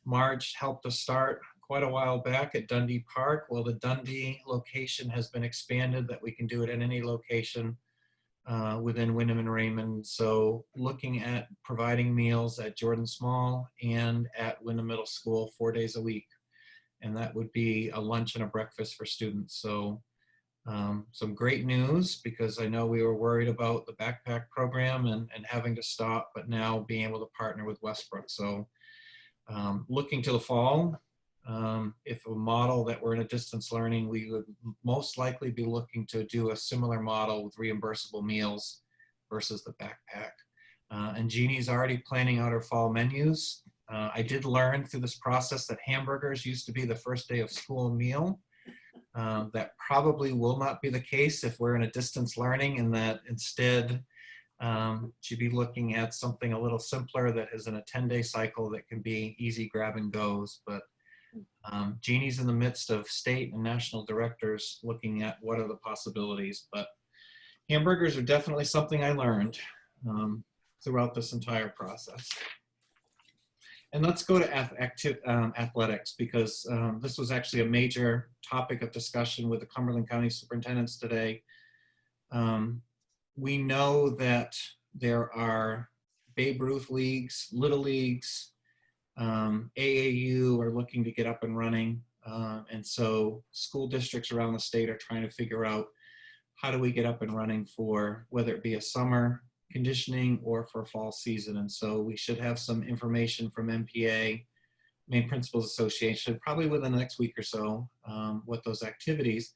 Marge helped us start quite a while back at Dundee Park. Well, the Dundee location has been expanded that we can do it at any location within Wyndham and Raymond. So looking at providing meals at Jordan Small and at Wyndham Middle School 4 days a week. And that would be a lunch and a breakfast for students. So some great news, because I know we were worried about the backpack program and having to stop, but now being able to partner with Westbrook. So looking to the fall, if a model that we're in a distance learning, we would most likely be looking to do a similar model with reimbursable meals versus the backpack. And Jeannie's already planning out her fall menus. I did learn through this process that hamburgers used to be the first day of school meal. That probably will not be the case if we're in a distance learning, and that instead she'd be looking at something a little simpler that is in a 10-day cycle that can be easy grab and goes. But Jeannie's in the midst of state and national directors looking at what are the possibilities. But hamburgers are definitely something I learned throughout this entire process. And let's go to athletics, because this was actually a major topic of discussion with the Cumberland County superintendents today. We know that there are Babe Ruth leagues, little leagues, AAU are looking to get up and running. And so school districts around the state are trying to figure out how do we get up and running for whether it be a summer conditioning or for fall season. And so we should have some information from MPA, Maine Principals Association, probably within the next week or so, what those activities,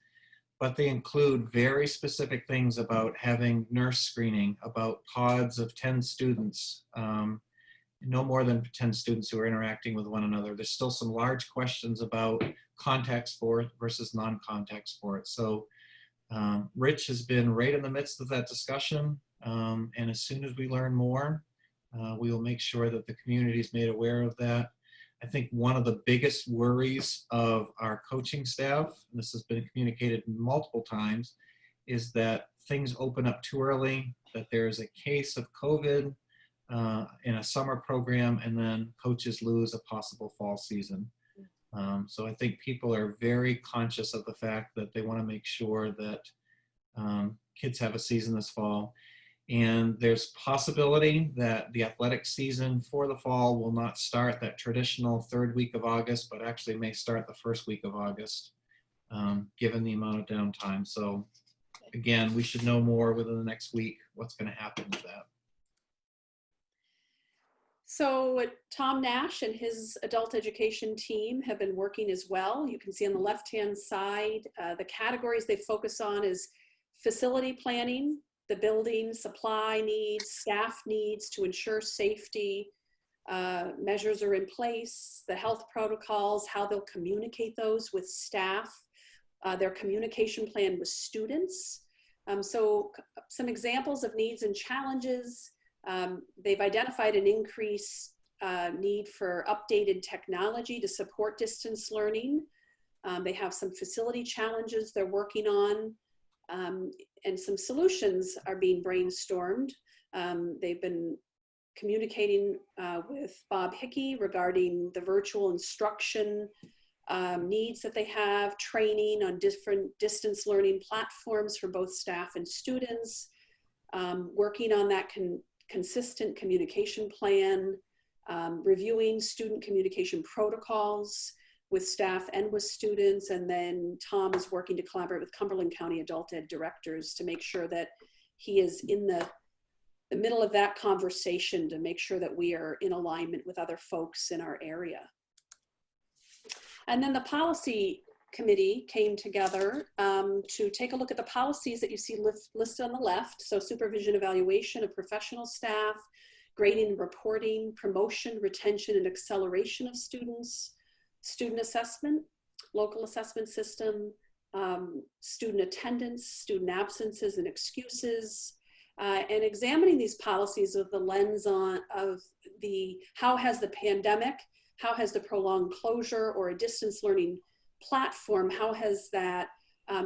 but they include very specific things about having nurse screening, about pods of 10 students, no more than 10 students who are interacting with one another. There's still some large questions about contact sport versus non-contact sport. So Rich has been right in the midst of that discussion, and as soon as we learn more, we will make sure that the community is made aware of that. I think one of the biggest worries of our coaching staff, and this has been communicated multiple times, is that things open up too early, that there's a case of COVID in a summer program, and then coaches lose a possible fall season. So I think people are very conscious of the fact that they want to make sure that kids have a season this fall. And there's possibility that the athletic season for the fall will not start that traditional third week of August, but actually may start the first week of August, given the amount of downtime. So again, we should know more within the next week what's going to happen with that. So Tom Nash and his adult education team have been working as well. You can see on the left-hand side, the categories they focus on is facility planning, the building, supply needs, staff needs to ensure safety, measures are in place, the health protocols, how they'll communicate those with staff, their communication plan with students. So some examples of needs and challenges. They've identified an increased need for updated technology to support distance learning. They have some facility challenges they're working on, and some solutions are being brainstormed. They've been communicating with Bob Hickey regarding the virtual instruction needs that they have, training on different distance learning platforms for both staff and students, working on that consistent communication plan, reviewing student communication protocols with staff and with students. And then Tom is working to collaborate with Cumberland County adult ed directors to make sure that he is in the middle of that conversation to make sure that we are in alignment with other folks in our area. And then the policy committee came together to take a look at the policies that you see listed on the left. So supervision, evaluation of professional staff, grading and reporting, promotion, retention, and acceleration of students, student assessment, local assessment system, student attendance, student absences and excuses, and examining these policies with the lens of how has the pandemic, how has the prolonged closure or a distance learning platform, how has that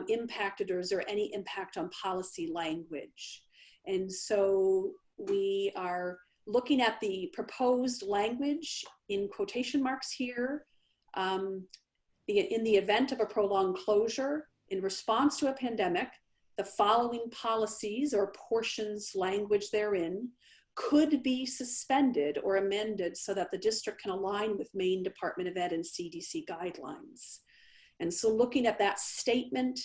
impacted, or is there any impact on policy language? And so we are looking at the proposed language in quotation marks here. In the event of a prolonged closure in response to a pandemic, the following policies or portions language therein could be suspended or amended so that the district can align with Maine Department of Ed and CDC guidelines. And so looking at that statement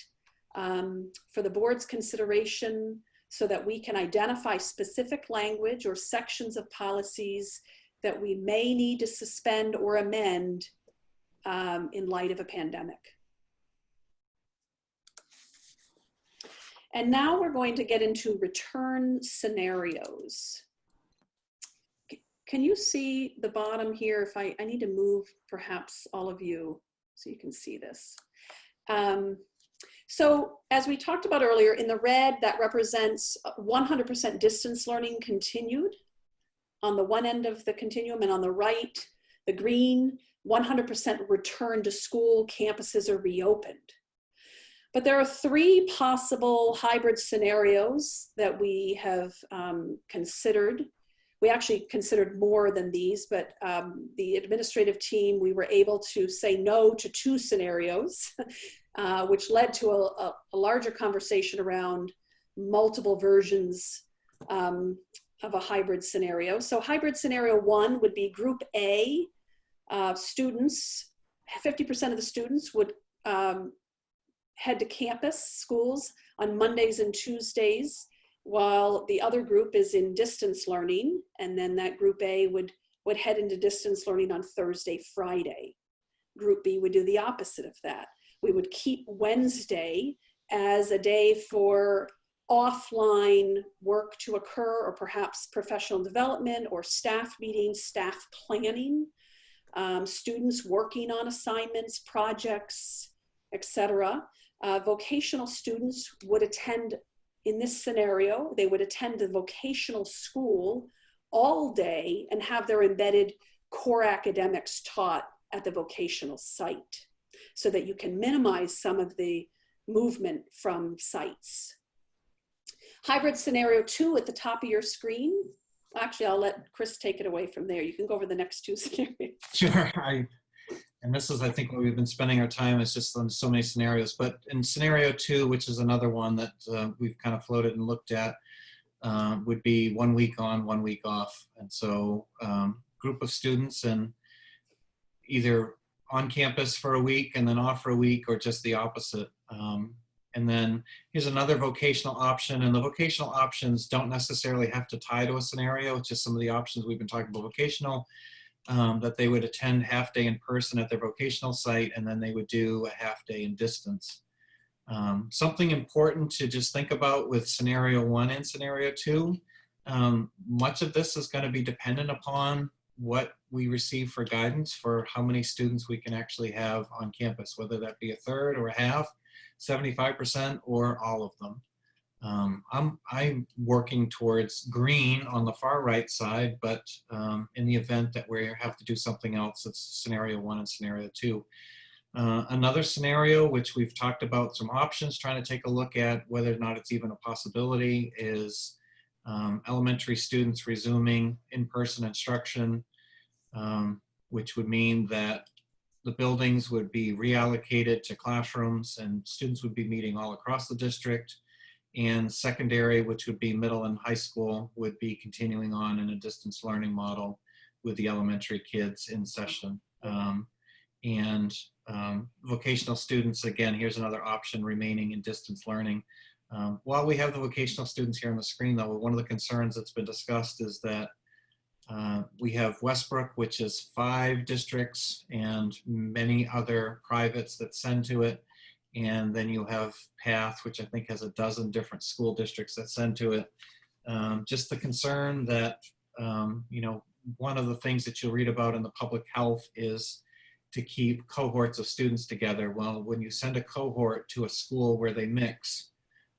for the board's consideration so that we can identify specific language or sections of policies that we may need to suspend or amend in light of a pandemic. And now we're going to get into return scenarios. Can you see the bottom here? If I need to move perhaps all of you so you can see this. So as we talked about earlier, in the red, that represents 100% distance learning continued on the one end of the continuum, and on the right, the green, 100% return to school, campuses are reopened. But there are three possible hybrid scenarios that we have considered. We actually considered more than these, but the administrative team, we were able to say no to 2 scenarios, which led to a larger conversation around multiple versions of a hybrid scenario. So hybrid scenario 1 would be group A, students, 50% of the students would head to campus schools on Mondays and Tuesdays, while the other group is in distance learning, and then that group A would head into distance learning on Thursday, Friday. Group B would do the opposite of that. We would keep Wednesday as a day for offline work to occur, or perhaps professional development or staff meetings, staff planning, students working on assignments, projects, etc. vocational students would attend, in this scenario, they would attend the vocational school all day and have their embedded core academics taught at the vocational site, so that you can minimize some of the movement from sites. Hybrid scenario 2 at the top of your screen. Actually, I'll let Chris take it away from there. You can go over the next 2 scenarios. Sure. And this is, I think, what we've been spending our time is just on so many scenarios. But in scenario 2, which is another one that we've kind of floated and looked at, would be 1 week on, 1 week off. And so group of students and either on campus for a week and then off for a week, or just the opposite. And then here's another vocational option, and the vocational options don't necessarily have to tie to a scenario. It's just some of the options we've been talking about vocational, that they would attend half day in person at their vocational site, and then they would do a half day in distance. Something important to just think about with scenario 1 and scenario 2, much of this is going to be dependent upon what we receive for guidance for how many students we can actually have on campus, whether that be a third or a half, 75%, or all of them. I'm working towards green on the far right side, but in the event that we have to do something else, it's scenario 1 and scenario 2. Another scenario, which we've talked about some options, trying to take a look at whether or not it's even a possibility, is elementary students resuming in-person instruction, which would mean that the buildings would be reallocated to classrooms and students would be meeting all across the district. And secondary, which would be middle and high school, would be continuing on in a distance learning model with the elementary kids in session. Vocational students, again, here's another option, remaining in distance learning. While we have the vocational students here on the screen, though, one of the concerns that's been discussed is that we have Westbrook, which is 5 districts and many other privates that send to it. And then you have PATH, which I think has a dozen different school districts that send to it. Just the concern that, you know, one of the things that you'll read about in the public health is to keep cohorts of students together. Well, when you send a cohort to a school where they mix,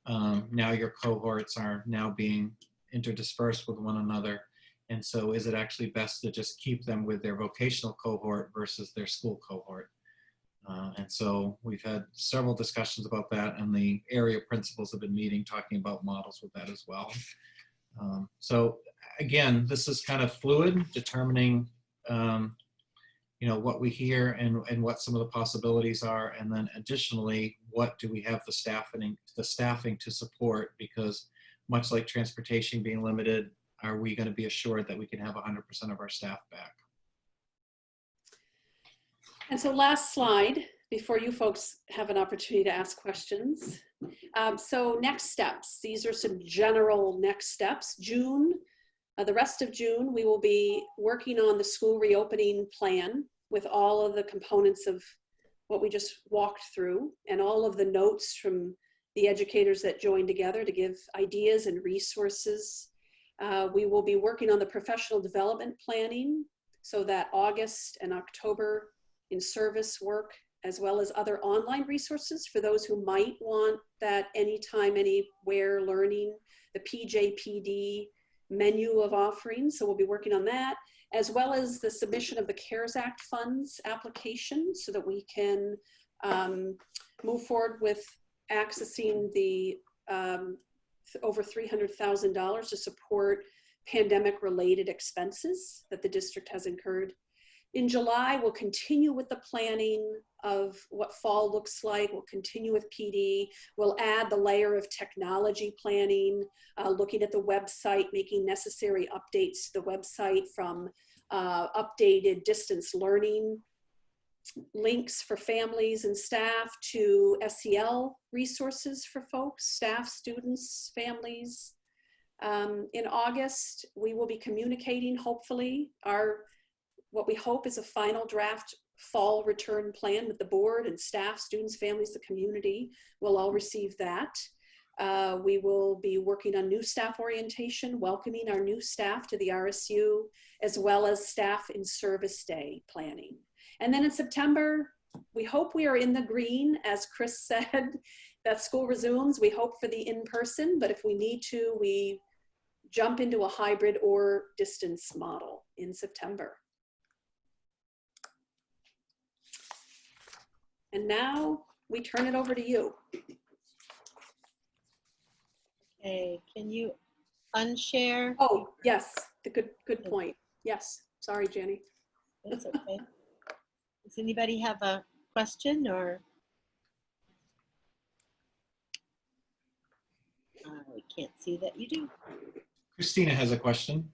now your cohorts are now being interdispersed with one another. And so is it actually best to just keep them with their vocational cohort versus their school cohort? And so we've had several discussions about that, and the area principals have been meeting, talking about models with that as well. So again, this is kind of fluid, determining you know, what we hear and what some of the possibilities are, and then additionally, what do we have the staffing to support? Because much like transportation being limited, are we going to be assured that we can have 100% of our staff back? And so last slide, before you folks have an opportunity to ask questions. So next steps, these are some general next steps. June, the rest of June, we will be working on the school reopening plan with all of the components of what we just walked through and all of the notes from the educators that joined together to give ideas and resources. We will be working on the professional development planning, so that August and October in service work, as well as other online resources for those who might want that anytime, anywhere learning, the PJPD menu of offerings. So we'll be working on that, as well as the submission of the CARES Act funds application so that we can move forward with accessing the over $300,000 to support pandemic-related expenses that the district has incurred. In July, we'll continue with the planning of what fall looks like. We'll continue with PD. We'll add the layer of technology planning, looking at the website, making necessary updates to the website, from updated distance learning links for families and staff to SEL resources for folks, staff, students, families. In August, we will be communicating, hopefully, what we hope is a final draft fall return plan with the board and staff, students, families, the community will all receive that. We will be working on new staff orientation, welcoming our new staff to the RSU, as well as staff in service day planning. And then in September, We hope we are in the green, as Chris said, that school resumes. We hope for the in-person, but if we need to, we jump into a hybrid or distance model in September. And now we turn it over to you. Okay, can you unshare? Oh, yes, the good point. Yes, sorry, Jenny. That's okay. Does anybody have a question or? We can't see that you do. Christina has a question.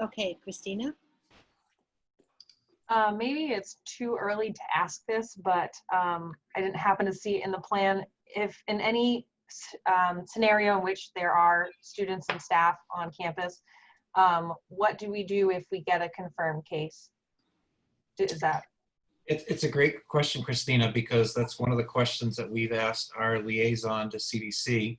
Okay, Christina. Maybe it's too early to ask this, but I didn't happen to see it in the plan. If in any scenario in which there are students and staff on campus, what do we do if we get a confirmed case? Is that? It's a great question, Christina, because that's one of the questions that we've asked our liaison to CDC,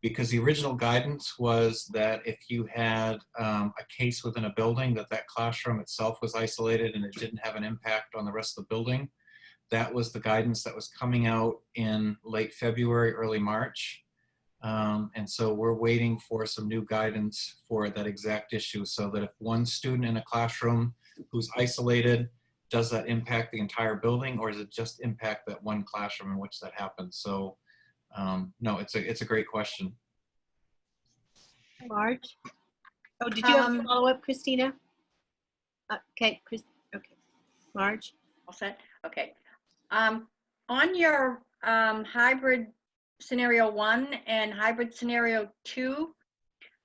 because the original guidance was that if you had a case within a building, that classroom itself was isolated and it didn't have an impact on the rest of the building. That was the guidance that was coming out in late February, early March. And so we're waiting for some new guidance for that exact issue, so that if one student in a classroom who's isolated, does that impact the entire building, or does it just impact that one classroom in which that happens? So no, it's a great question. Marge? Oh, did you have a follow-up, Christina? Okay, Chris. Okay, Marge. All set? Okay. On your hybrid scenario 1 and hybrid scenario 2,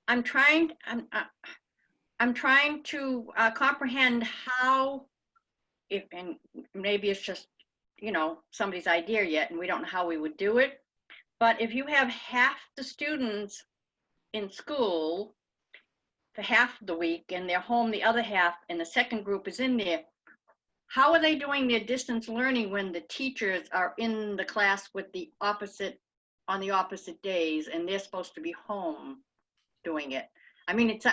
I'm trying to comprehend how, if, and maybe it's just, you know, somebody's idea yet and we don't know how we would do it, but if you have half the students in school for half the week and they're home the other half and the second group is in there, how are they doing their distance learning when the teachers are in the class with the opposite, on the opposite days, and they're supposed to be home doing it? I mean, it's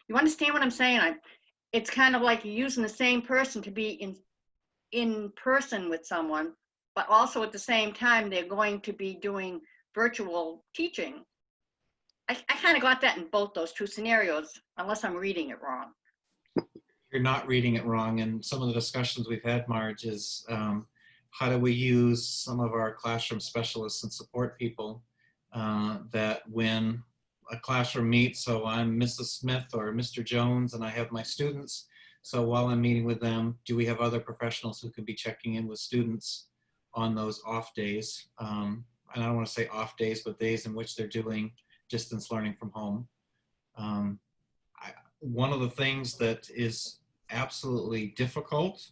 you understand what I'm saying? It's kind of like you're using the same person to be in person with someone, but also at the same time, they're going to be doing virtual teaching. I kind of got that in both those two scenarios, unless I'm reading it wrong. You're not reading it wrong. And some of the discussions we've had, Marge, is how do we use some of our classroom specialists and support people that when a classroom meets, so I'm Mrs. Smith or Mr. Jones and I have my students, so while I'm meeting with them, do we have other professionals who can be checking in with students on those off days? And I don't want to say off days, but days in which they're doing distance learning from home. One of the things that is absolutely difficult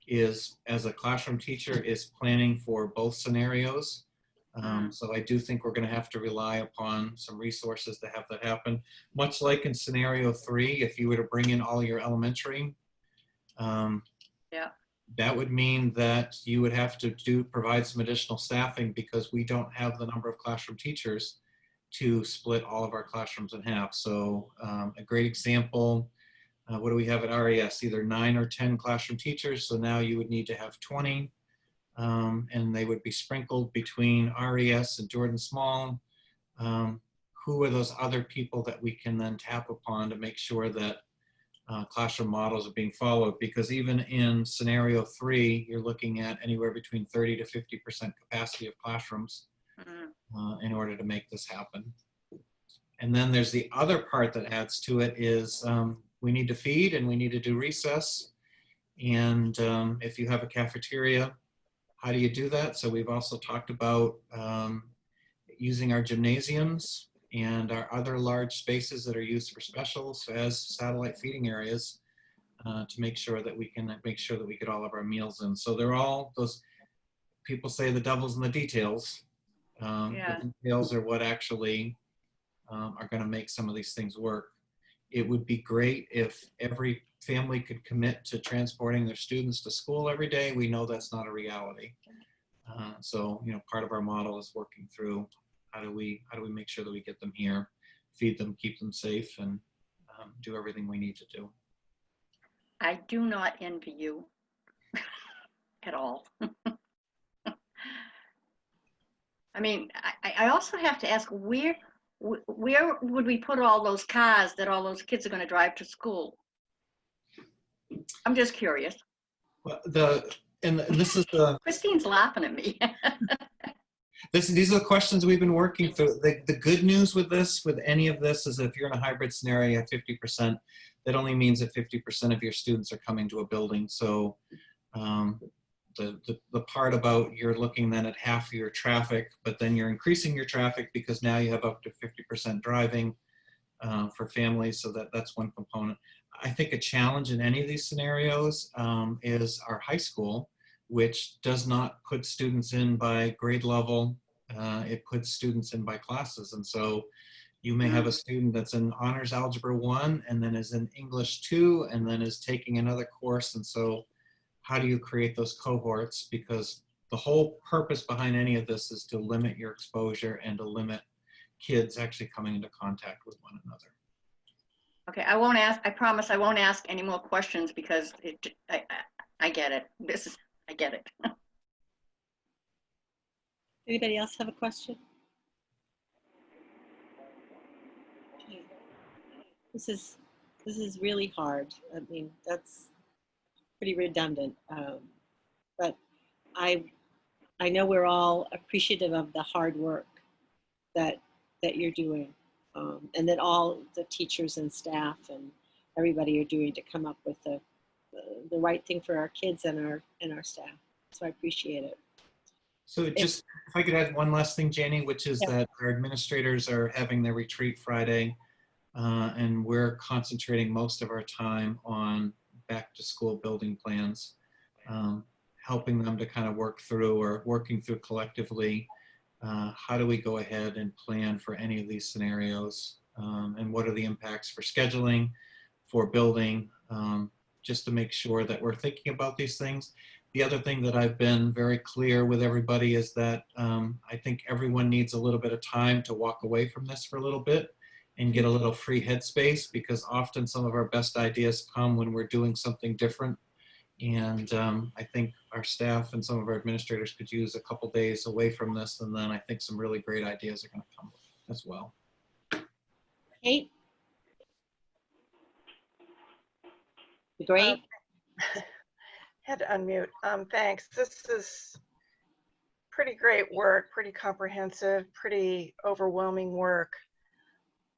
is, as a classroom teacher, is planning for both scenarios. So I do think we're going to have to rely upon some resources to have that happen. Much like in scenario 3, if you were to bring in all your elementary, that would mean that you would have to provide some additional staffing, because we don't have the number of classroom teachers to split all of our classrooms in half. So a great example, what do we have at RES? Either 9 or 10 classroom teachers. So now you would need to have 20, and they would be sprinkled between RES and Jordan Small. Who are those other people that we can then tap upon to make sure that classroom models are being followed? Because even in scenario 3, you're looking at anywhere between 30 to 50% capacity of classrooms in order to make this happen. And then there's the other part that adds to it is we need to feed and we need to do recess. And if you have a cafeteria, how do you do that? So we've also talked about using our gymnasiums and our other large spaces that are used for specials as satellite feeding areas to make sure that we can get all of our meals in. So they're all those, people say the devil's in the details. The details are what actually are going to make some of these things work. It would be great if every family could commit to transporting their students to school every day. We know that's not a reality. So, you know, part of our model is working through how do we make sure that we get them here, feed them, keep them safe, and do everything we need to do. I do not envy you. at all. I mean, I also have to ask, where would we put all those cars that all those kids are going to drive to school? I'm just curious. Well, this is the Christine's laughing at me. these are the questions we've been working through. The good news with this, with any of this, is if you're in a hybrid scenario, you have 50%. That only means that 50% of your students are coming to a building. So the part about you're looking then at half your traffic, but then you're increasing your traffic because now you have up to 50% driving for families. So that's one component. I think a challenge in any of these scenarios is our high school, which does not put students in by grade level. It puts students in by classes. And so you may have a student that's in Honors Algebra 1 and then is in English 2 and then is taking another course. And so how do you create those cohorts? Because the whole purpose behind any of this is to limit your exposure and to limit kids actually coming into contact with one another. Okay, I won't ask. I promise I won't ask any more questions because I get it. I get it. Anybody else have a question? Okay. This is really hard. I mean, that's pretty redundant, but I know we're all appreciative of the hard work that you're doing, and that all the teachers and staff and everybody are doing to come up with the right thing for our kids and our staff. So I appreciate it. So just, if I could add one last thing, Janie, which is that our administrators are having their retreat Friday, and we're concentrating most of our time on back to school building plans, helping them to kind of work through or working through collectively, how do we go ahead and plan for any of these scenarios, and what are the impacts for scheduling, for building, just to make sure that we're thinking about these things. The other thing that I've been very clear with everybody is that I think everyone needs a little bit of time to walk away from this for a little bit and get a little free headspace, because often some of our best ideas come when we're doing something different. And I think our staff and some of our administrators could use a couple days away from this, and then I think some really great ideas are going to come as well. Kate? Great. Had to unmute. Thanks. This is pretty great work, pretty comprehensive, pretty overwhelming work.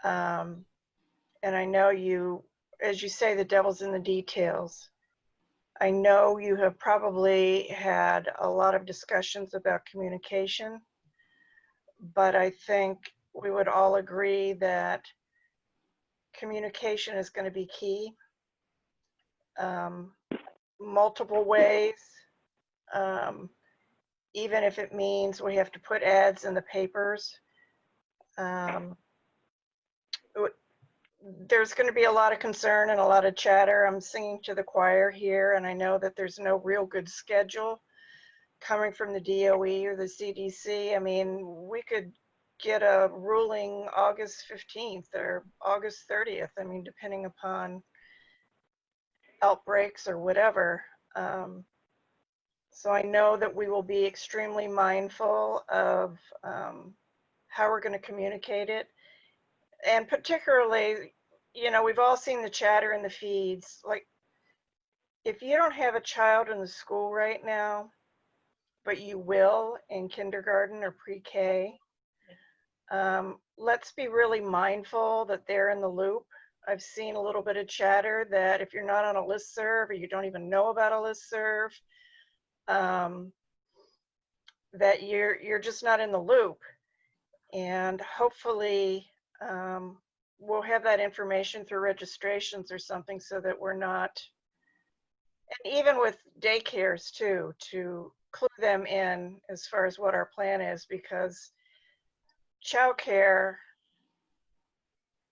And I know you, as you say, the devil's in the details. I know you have probably had a lot of discussions about communication, but I think we would all agree that communication is going to be key. Multiple ways, even if it means we have to put ads in the papers. There's going to be a lot of concern and a lot of chatter. I'm singing to the choir here, and I know that there's no real good schedule coming from the DOE or the CDC. I mean, we could get a ruling August 15th or August 30th. I mean, depending upon outbreaks or whatever. So I know that we will be extremely mindful of how we're going to communicate it. And particularly, you know, we've all seen the chatter in the feeds. Like, if you don't have a child in the school right now, but you will in kindergarten or pre-K, let's be really mindful that they're in the loop. I've seen a little bit of chatter that if you're not on a listserv or you don't even know about a listserv, that you're just not in the loop. And hopefully we'll have that information through registrations or something so that we're not, and even with daycares too, to clue them in as far as what our plan is, because childcare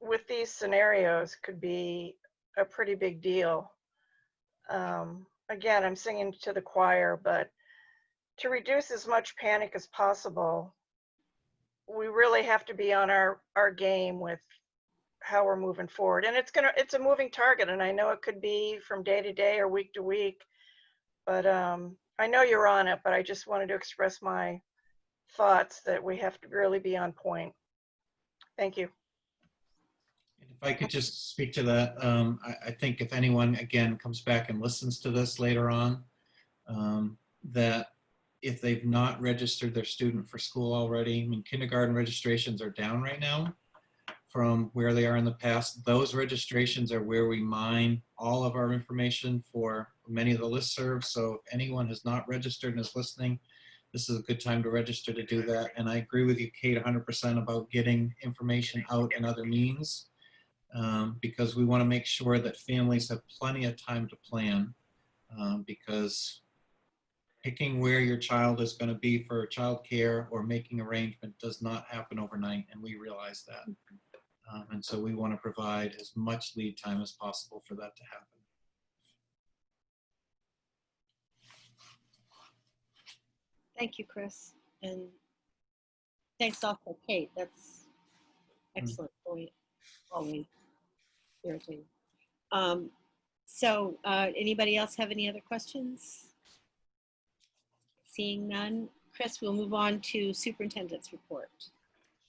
with these scenarios could be a pretty big deal. Again, I'm singing to the choir, but to reduce as much panic as possible, we really have to be on our game with how we're moving forward. And it's a moving target, and I know it could be from day to day or week to week, but I I know you're on it, but I just wanted to express my thoughts that we have to really be on point. Thank you. If I could just speak to that, I think if anyone, again, comes back and listens to this later on, that if they've not registered their student for school already, I mean, kindergarten registrations are down right now from where they are in the past. Those registrations are where we mine all of our information for many of the listservs. So if anyone has not registered and is listening, this is a good time to register to do that. And I agree with you, Kate, 100% about getting information out in other means, because we want to make sure that families have plenty of time to plan, because picking where your child is going to be for childcare or making arrangement does not happen overnight, and we realize that. And so we want to provide as much lead time as possible for that to happen. Thank you, Chris. And thanks also, Kate. That's excellent point. Always irritating. So anybody else have any other questions? Seeing none. Chris, we'll move on to superintendent's report.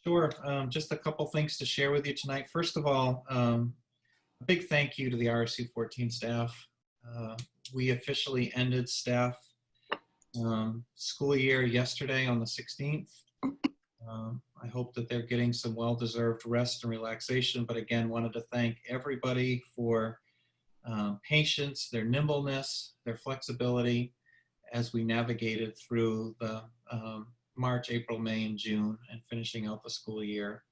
Sure. Just a couple things to share with you tonight. First of all, a big thank you to the RSU 14 staff. We officially ended staff school year yesterday on the 16th. I hope that they're getting some well-deserved rest and relaxation, but again, wanted to thank everybody for patience, their nimbleness, their flexibility as we navigated through the March, April, May, and June, and finishing out the school year.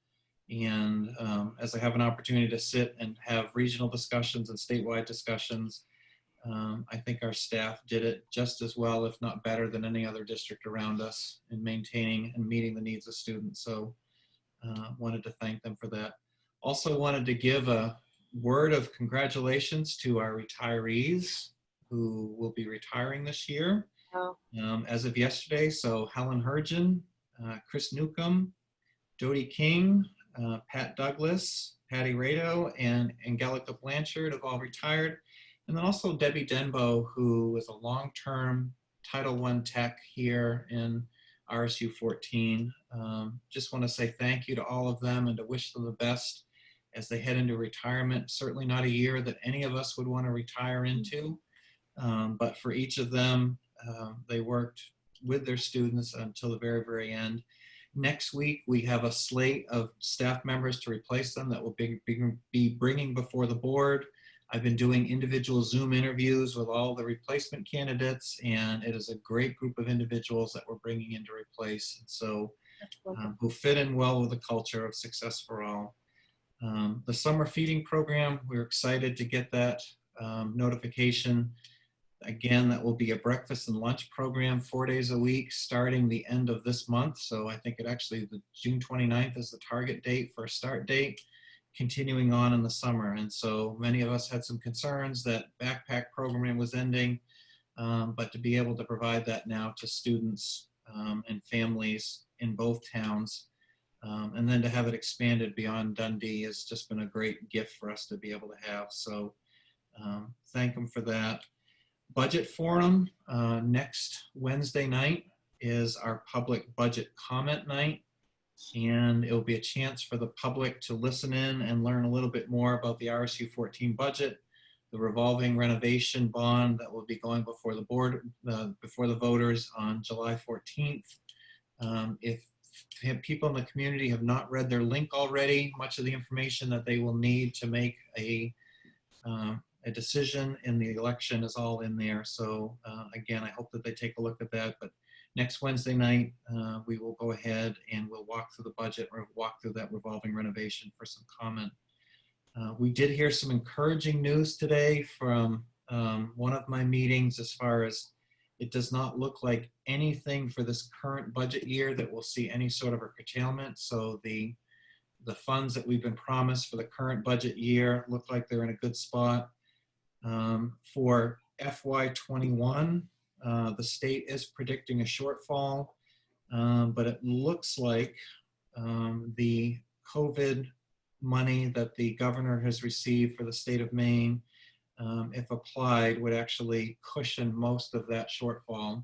And as I have an opportunity to sit and have regional discussions and statewide discussions, I think our staff did it just as well, if not better, than any other district around us in maintaining and meeting the needs of students. So wanted to thank them for that. Also wanted to give a word of congratulations to our retirees who will be retiring this year. Oh. As of yesterday, so Helen Hergen, Chris Newcomb, Dodie King, Pat Douglas, Patty Rado, and Angelica Blanchard have all retired. And then also Debbie Denbo, who is a long-term Title I tech here in RSU 14. Just want to say thank you to all of them and to wish them the best as they head into retirement. Certainly not a year that any of us would want to retire into, but for each of them, they worked with their students until the very, very end. Next week, we have a slate of staff members to replace them that will be bringing before the board. I've been doing individual Zoom interviews with all the replacement candidates, and it is a great group of individuals that we're bringing in to replace. And so who fit in well with the culture of Success for All. The summer feeding program, we're excited to get that notification. Again, that will be a breakfast and lunch program 4 days a week starting the end of this month. So I think it actually, the June 29th is the target date for a start date, continuing on in the summer. And so many of us had some concerns that backpack program was ending, but to be able to provide that now to students and families in both towns, and then to have it expanded beyond Dundee has just been a great gift for us to be able to have. So thank them for that. Budget forum, next Wednesday night is our public budget comment night. And it'll be a chance for the public to listen in and learn a little bit more about the RSU 14 budget, the revolving renovation bond that will be going before the board, before the voters on July 14th. If people in the community have not read their link already, much of the information that they will need to make a decision in the election is all in there. So again, I hope that they take a look at that. But next Wednesday night, we will go ahead and we'll walk through the budget or walk through that revolving renovation for some comment. We did hear some encouraging news today from one of my meetings as far as it does not look like anything for this current budget year that will see any sort of a curtailment. So the funds that we've been promised for the current budget year look like they're in a good spot. For FY21, the state is predicting a shortfall, but it looks like the COVID money that the governor has received for the state of Maine, if applied, would actually cushion most of that shortfall.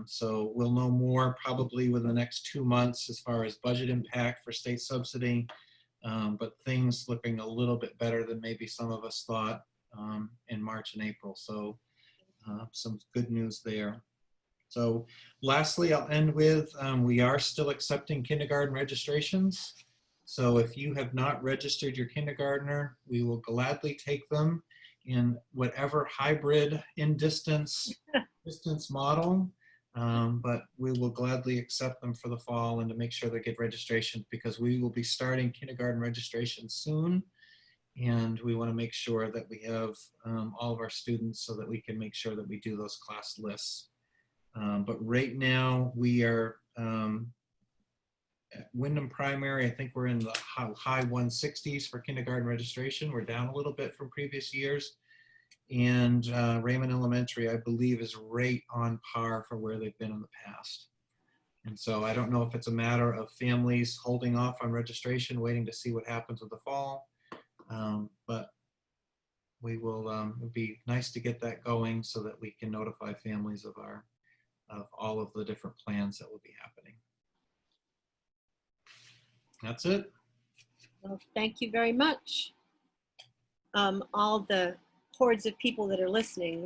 So we'll know more probably within the next 2 months as far as budget impact for state subsidy, but things looking a little bit better than maybe some of us thought in March and April. So some good news there. So lastly, I'll end with, we are still accepting kindergarten registrations. So if you have not registered your kindergartner, we will gladly take them in whatever hybrid distance model. But we will gladly accept them for the fall and to make sure they get registration, because we will be starting kindergarten registration soon. And we want to make sure that we have all of our students so that we can make sure that we do those class lists. But right now we are at Wyndham Primary, I think we're in the high 160s for kindergarten registration. We're down a little bit from previous years. And Raymond Elementary, I believe, is right on par for where they've been in the past. And so I don't know if it's a matter of families holding off on registration, waiting to see what happens with the fall. But we will, it'd be nice to get that going so that we can notify families of all of the different plans that will be happening. That's it. Well, thank you very much. All the hordes of people that are listening,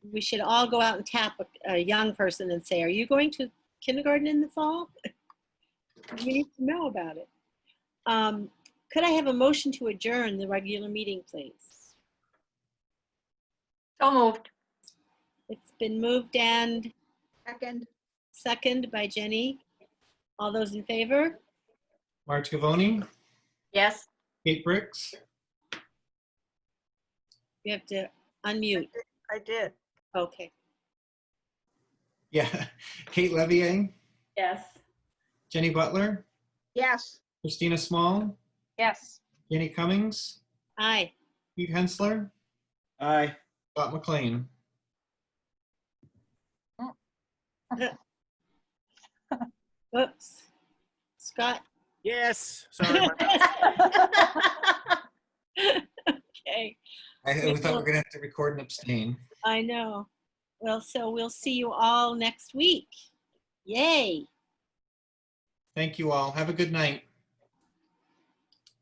we should all go out and tap a young person and say, are you going to kindergarten in the fall? We need to know about it. Could I have a motion to adjourn the regular meeting, please? So moved. It's been moved and Second. by Jenny. All those in favor? Marge Gavoni, Yes. Kate Bricks, You have to unmute. I did. Okay. yeah, Kate Levier, Yes. Jenny Butler, Yes. Christina Small, Yes. Jenny Cummings, Aye. Pete Hensler, Aye. Scott McLean. Whoops. Scott. Yes. Sorry. Okay. We thought we were gonna have to record and abstain. I know. Well, so we'll see you all next week. Yay. Thank you all. Have a good night.